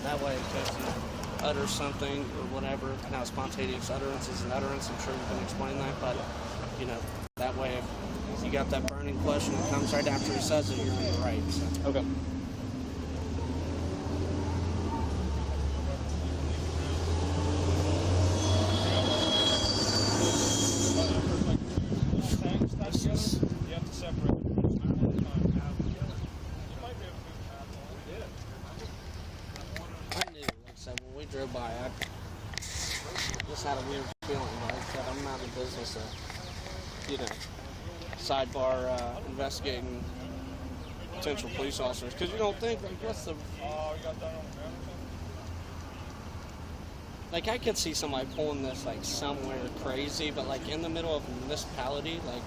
That way, if you utter something or whatever, now spontaneous utterance is an utterance. I'm sure you can explain that, but you know, that way, if you got that burning question that comes right after he says it, you're in the right. So. Okay. You have to separate. I knew, like I said, when we drove by, I just had a weird feeling. Like I said, I'm not in business of, you know, sidebar investigating potential police officers. Because you don't think, like, what's the... Like, I could see somebody pulling this, like, somewhere crazy, but, like, in the middle of a municipality, like...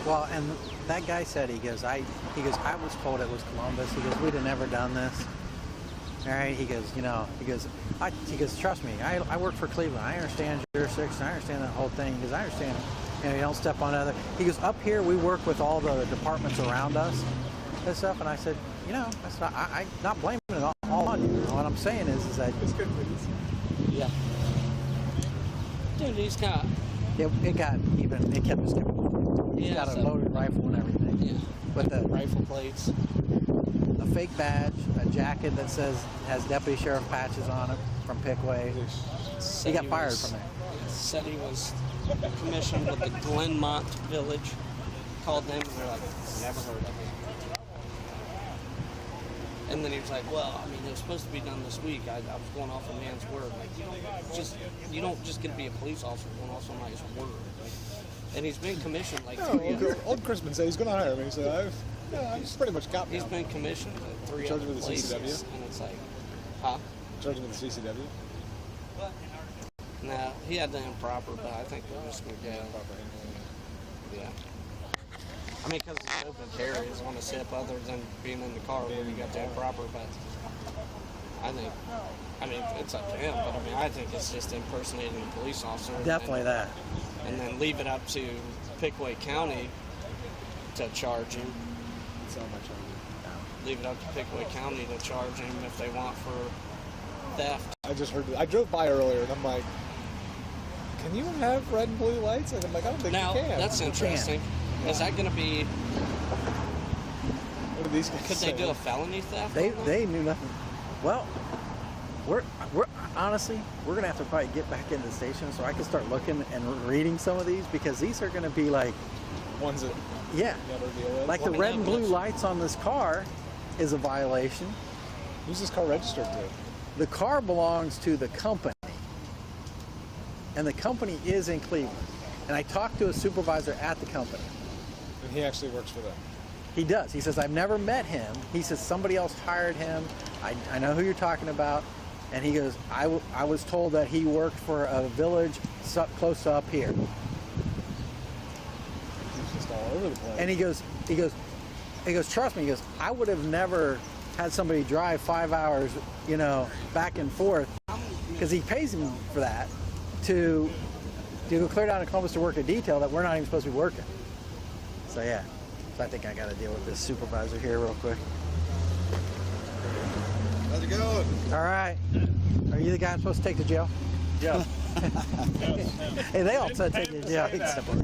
Well, and that guy said, he goes, I was told it was Columbus. He goes, we'd have never done this. All right, he goes, trust me, I work for Cleveland. I understand jurisdiction. I understand that whole thing. He goes, I understand, you don't step on other. He goes, up here we work with all the departments around us and stuff. And I said, that's not, I'm not blaming it all on you. What I'm saying is that it's good. Yeah. Dude, he's got... It got even, it kept us skipping. He's got a loaded rifle and everything. Yeah. With the rifle plates. A fake badge, a jacket that has deputy sheriff patches on it from Pickaway. He got fired from there. Said he was commissioned with the Glenmont Village. Called them and they're like, never heard of him. And then he was like, well, I mean, it was supposed to be done this week. I was going off a man's word. Like, you don't just get to be a police officer going off somebody's word. Like, and he's been commissioned like 3 years. Old Crispin said he's going to hire me, so he's pretty much got me. He's been commissioned at 3 other with the places, CCW? and it's like, huh? Charging with the CCW? No, he had the improper, but I think we're just going to go. Yeah. I mean, because it's open carry, it's on a sip other than being in the car where you got the improper, but I mean, it's up to him, but I mean, I think it's just impersonating a police officer. Definitely that. And then leave it up to Pickaway County to charge him. So much. Leave it up to Pickaway County to charge him if they want for theft. I just heard it. I drove by earlier, and I'm like, can you have red and blue lights? And I'm like, I don't think Now, you can. that's interesting. Is that going to be... What are these guys Could saying? they do a felony theft? They knew nothing. Well, we're honestly, we're gonna have to probably get back into the station so I can start looking and reading some of these, because these are gonna be like ones that yeah, you never deal with. like the red and blue lights on this car is a violation. Who's this car registered to? The car belongs to the company, and the company is in Cleveland. And I talked to a supervisor at the company. And he actually works for them. He does. He says, I've never met him. He says, somebody else hired him. I know who you're talking about. And he goes, I was told that he worked for a village close to up here. He's just all over the place. And he goes, trust me, he goes, I would have never had somebody drive 5 hours, back and forth, because he pays him for that, to go clear down to Columbus to work a detail that we're not even supposed to be working. So yeah. I think I got to deal with this supervisor here real quick. How's it going? All right. Are you the guy I'm supposed to take to jail? Yeah. Hey, they all said take you to jail. Except for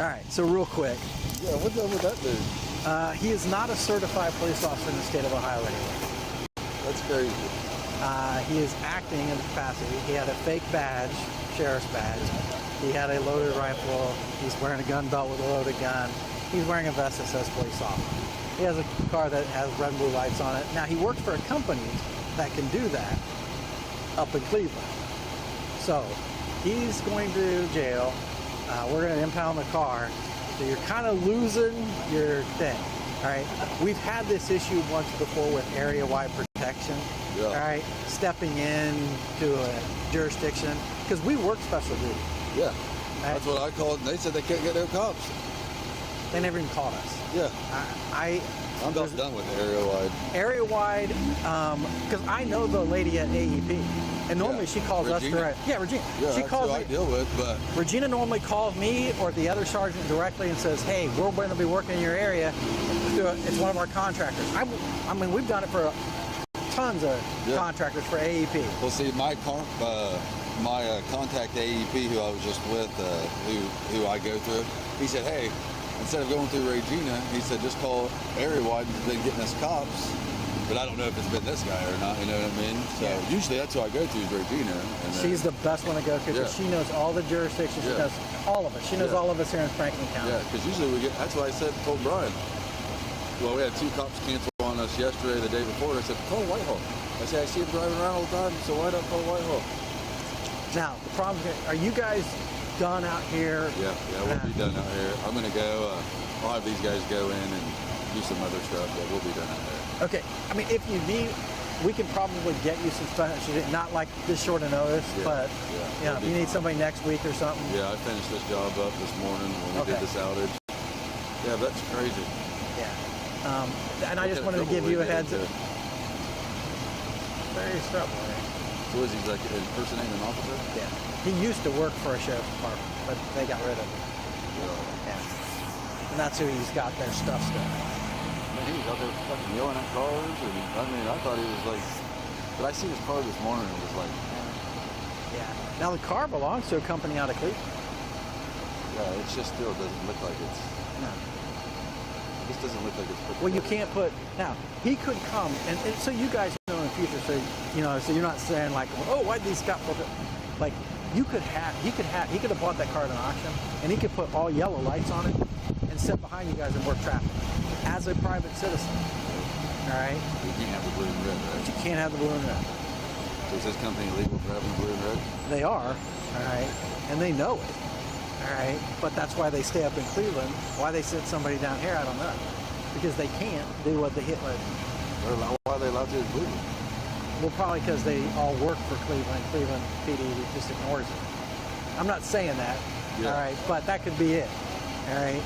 all right. So real quick. Yeah, what's up with that dude? He is not a certified police officer in the state of Ohio anymore. That's crazy. He is acting in the capacity. He had a fake badge, sheriff's badge. He had a loaded rifle. He's wearing a gun belt with a loaded gun. He's wearing a vest that says police officer. He has a car that has red and blue lights on it. Now, he works for a company that can do that up in Cleveland. So he's going to jail. We're going to impound the car. So you're kind of losing your thing. All right. We've had this issue once before with area-wide protection. Yeah. All right. Stepping in to a jurisdiction, because we work special duty. Yeah, that's what I called, and they said they can't get no cops. They never even called us. Yeah. I'm about done with area-wide. Area-wide, because I know the lady at AEP, and normally she calls us direct. Yeah, Regina. Yeah, she that's calls who me. I deal with, but Regina normally calls me or the other sergeant directly and says, "Hey, we're going to be working in your area. It's one of our contractors." I mean, we've done it for tons of contractors for AEP. Well, see, my contact AEP, who I was just with, who I go through, he said, hey, instead of going through Regina, he said, just call area-wide and then getting us cops. But I don't know if it's been this guy or not, you know what I mean? So usually that's who I go to is Regina. And she's the best one to go to because she knows all the jurisdictions. She knows all of us. She knows all of us here in Franklin County. Yeah, because usually that's what I told Brian. Well, we had 2 cops cancel on us yesterday, the day before. I said, call Whitehall. I said, I see him driving around all the time, so why not call Whitehall? Now, the problem is, are you guys done out here? Yeah, we'll be done out here. I'm going to go, I'll have these guys go in and do some other stuff, but we'll be done out there. Okay, I mean, if you need, we can probably get you some stuff, not like this short of notice, but if you need somebody next week or something. Yeah, I finished this job up this morning when we did this outage. Yeah, that's crazy. Yeah, and I just wanted to give you a heads up. Various trouble. So is he like impersonating an officer? Yeah. He used to work for a sheriff's department, but they got rid of him. Yeah. And that's who he's got their stuff still. Man, he was out there fucking yelling at cars, and I thought he was like, but I seen his car this morning and was like, yeah. Now the car belongs to a company out of Cleveland. Yeah, it just still doesn't look like it's. No. This doesn't look like it's put well, you together. can't put. Now he could come, and so you guys know in the future. So so you're not saying like, oh, why'd these cops? Like he could have bought that car at an auction, and he could put all yellow lights on it and sit behind you guys and work traffic as a private citizen. All right. You can't have the blue and red, right? But you can't have the blue and red. So is this company illegal for having the blue and red? They are. All right, and they know it. All right, but that's why they stay up in Cleveland. Why they sent somebody down here, I don't know. Because they can't do what they hit with. Why are they allowed to in Cleveland? Well, probably because they all work for Cleveland. Cleveland PD just ignores it. I'm not saying that. Yeah. All right, but that could be it. All right,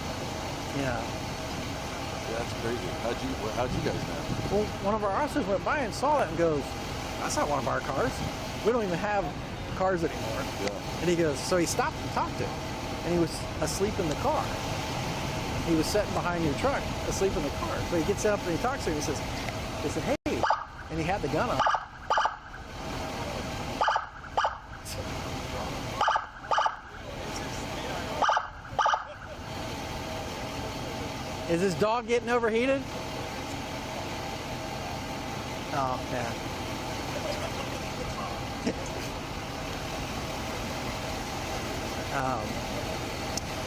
Yeah, that's crazy. How'd you guys know? Well, one of our officers went by and saw it and goes, "That's not one of our cars. We don't even have cars anymore." Yeah. And he goes, so he stopped and talked to him. And he was asleep in the car. He was sitting behind your truck, asleep in the car. So he gets up and he talks to him. He said, hey, and he had the gun on. Is this dog getting overheated? Oh, yeah.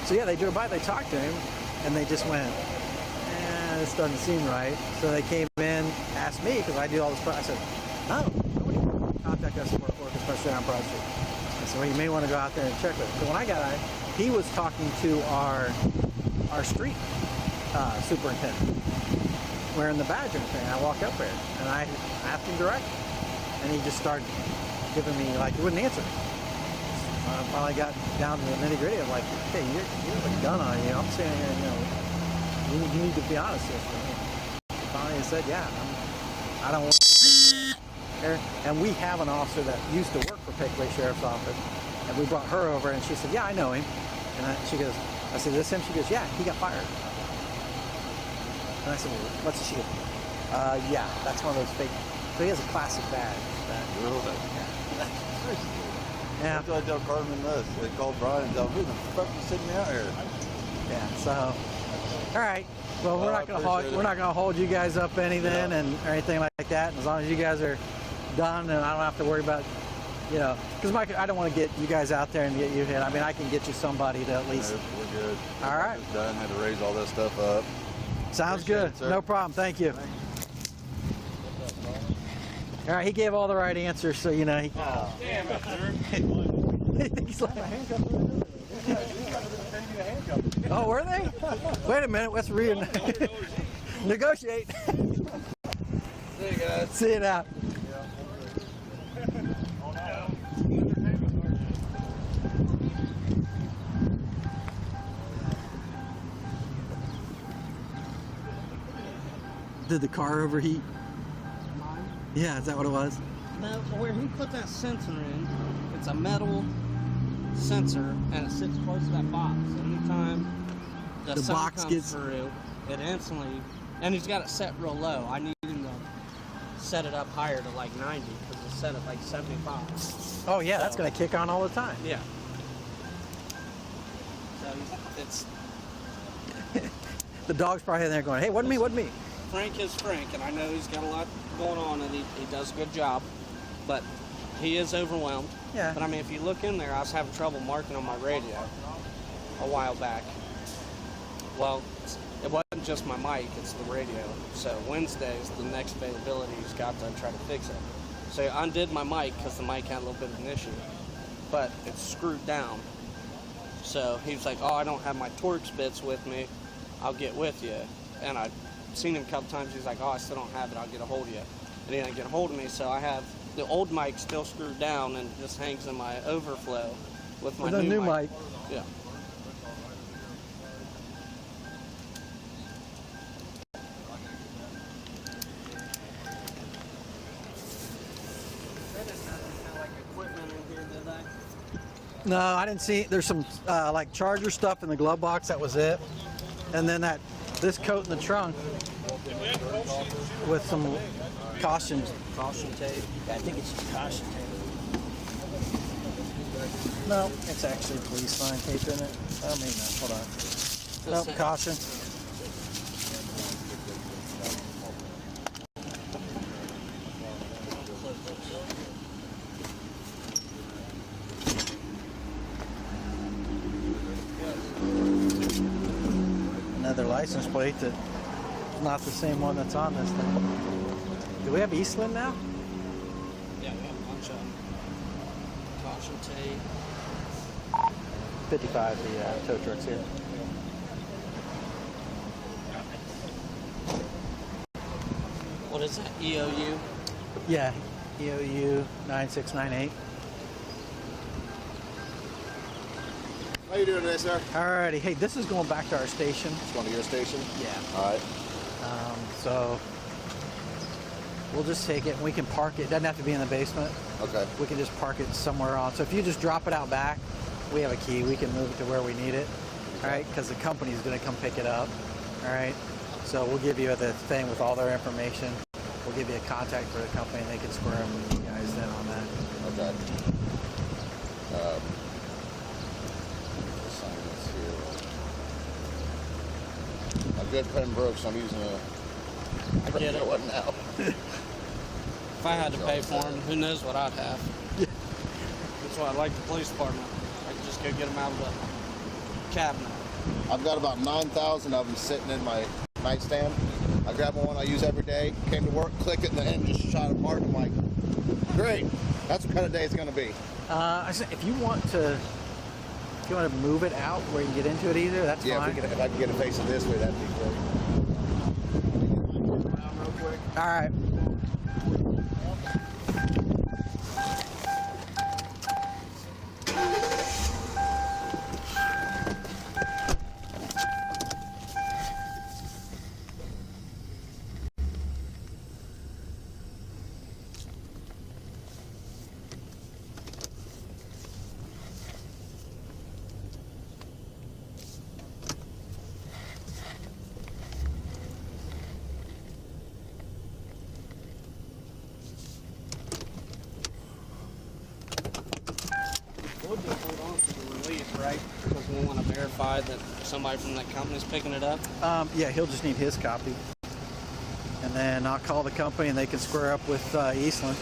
So yeah, they drove by, they talked to him, and they just went, this doesn't seem right. So they came in, asked me, because I do all this. I said, no, nobody contact us for work, especially on Broad Street. I said, well, you may want to go out there and check with it. So when I got out, he was talking to our street superintendent, wearing the badge and everything. I walked up there, and I asked him directly, and he just started giving me, like, he wouldn't answer. I finally got down to the nitty-gritty. I'm like, hey, you have a gun on you. I'm saying, you need to be honest with me. Finally said, yeah, I don't want to there. And we have an officer that used to work for Pickaway Sheriff's Office, and we brought her over, and she said, yeah, I know him. And I said, this him? She goes, yeah, he got fired. And I said, well, what's it? She goes, yeah, that's one of those fake. So he has a classic badge. Really? Yeah. That's what I tell Carmen this. They called Brian and tell him, who the fuck is sitting me out here? Yeah, so, all right. Well, we're not gonna hold you guys up anything and or anything like that. As long as you guys are done, and I don't have to worry about, because I don't want to get you guys out there and get you hit. I mean, I can get you somebody to at least. No, we're good. All right. Just done. Had to raise all that stuff up. Sounds Appreciate good. it, sir. No problem. Thank you. All right, he gave all the right answers, so he. Damn it, sir. He's like, oh, were they? Wait a minute, let's negotiate. See you guys. See you now. Did the car overheat? Mine? Yeah, is that what it was? No, where he put that sensor in, it's a metal sensor, and it sits close to that box. Anytime the sun box comes gets through, it instantly, and he's got it set real low. I need him to set it up higher to like 90, because it's set at like 75. Oh yeah, that's gonna kick on all the time. Yeah. So it's the dog's probably in there going, hey, wasn't me. Frank is Frank, and I know he's got a lot going on, and he does a good job, but he is overwhelmed. Yeah. But I mean, if you look in there, I was having trouble marking on my radio a while back. Well, it wasn't just my mic, it's the radio. So Wednesday's the next availability he's got to try to fix it. So I undid my mic because the mic had a little bit of an issue, but it's screwed down. So he was like, oh, I don't have my Torx bits with me. I'll get with you. And I've seen him a couple times. He's like, oh, I still don't have it. I'll get a hold of you. And he didn't get a hold of me, so I have the old mic still screwed down and just hangs in my overflow with my new mic. Yeah. No, I didn't see. There's some like charger stuff in the glove box. That was it. And then this coat in the trunk with some caution tape. I think it's just caution tape. No, it's actually police sign tape in it. I mean, hold on. Nope, caution. Another license plate that's not the same one that's on this thing. Do we have Eastland now? Yeah, we have a bunch of caution tape. 55, the tow trucks here. What is that, EOU? Yeah, EOU 9698. How you doing today, sir? Alrighty, hey, this is going back to our station. It's going to your station? Yeah. All right. So we'll just take it and we can park it. It doesn't have to be in the basement. Okay. We can just park it somewhere on. So if you just drop it out back, we have a key. We can move it to where we need it. All right, because the company's going to come pick it up. All right. So we'll give you the thing with all their information. We'll give you a contact for the company, and they can square them with you guys then on that. Okay. Sign this here. good pen broke, so I'm using I get it. one now. If I had to pay for them, who knows what I'd have. That's why I like the police department. I can just go get them out of the cabinet. I've got about 9,000 of them sitting in my nightstand. I grab one I use every day, came to work, click it, and the end just shot apart. I'm like, great. That's what kind of day it's going to be. I said, if you want to move it out where you can get into it either, that's fine. Yeah, if I can get it facing this way, that'd be great. Real quick. All right. Would be hold on for the release, right? Because we want to verify that somebody from that company's picking it up. Yeah, he'll just need his copy. And then I'll call the company and they can square up with Eastland.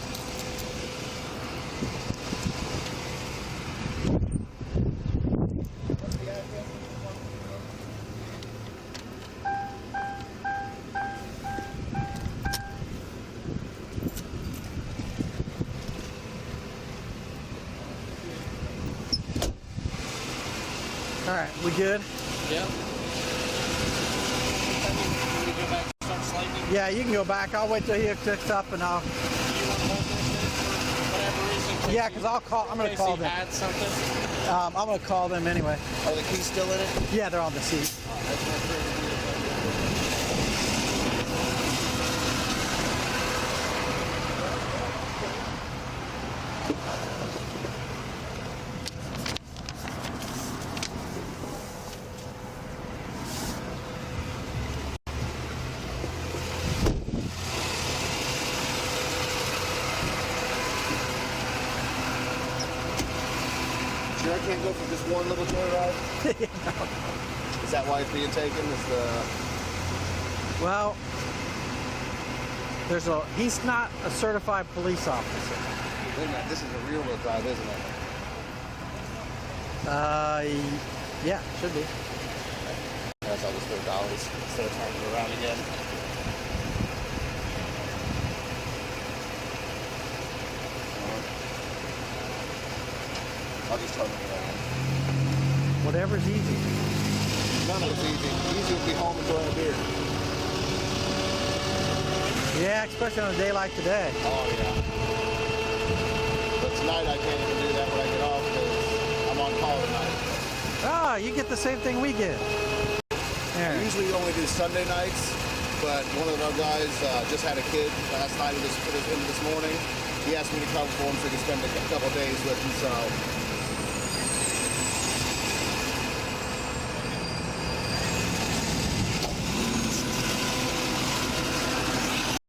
All right, we good? Yeah. Can we go back and start slating? Yeah, you can go back. I'll wait till he picks up and I'll. Do you want to hold this for whatever reason? Yeah, because I'll call. I'm going to call them. Had something? I'm going to call them anyway. Are the keys still in it? Yeah, they're on the seat. Sure, I can't go for just one little joyride? Is that why it's being taken? Is the... Well, he's not a certified police officer. Wait a minute, this is a rear-wheel drive, isn't it? Yeah, should be. That's all just $4 instead of turning it around again. I'll just turn it around. Whatever's easy. None of it's easy. Easy would be home enjoying a beer. Yeah, especially on a day like today. Oh, yeah. But tonight I can't even do that when I get off because I'm on call tonight. Ah, you get the same thing we get. I usually only do Sunday nights, but one of our guys just had a kid last night. He just put his in this morning. He asked me to cover for him so he could spend a couple days with him, so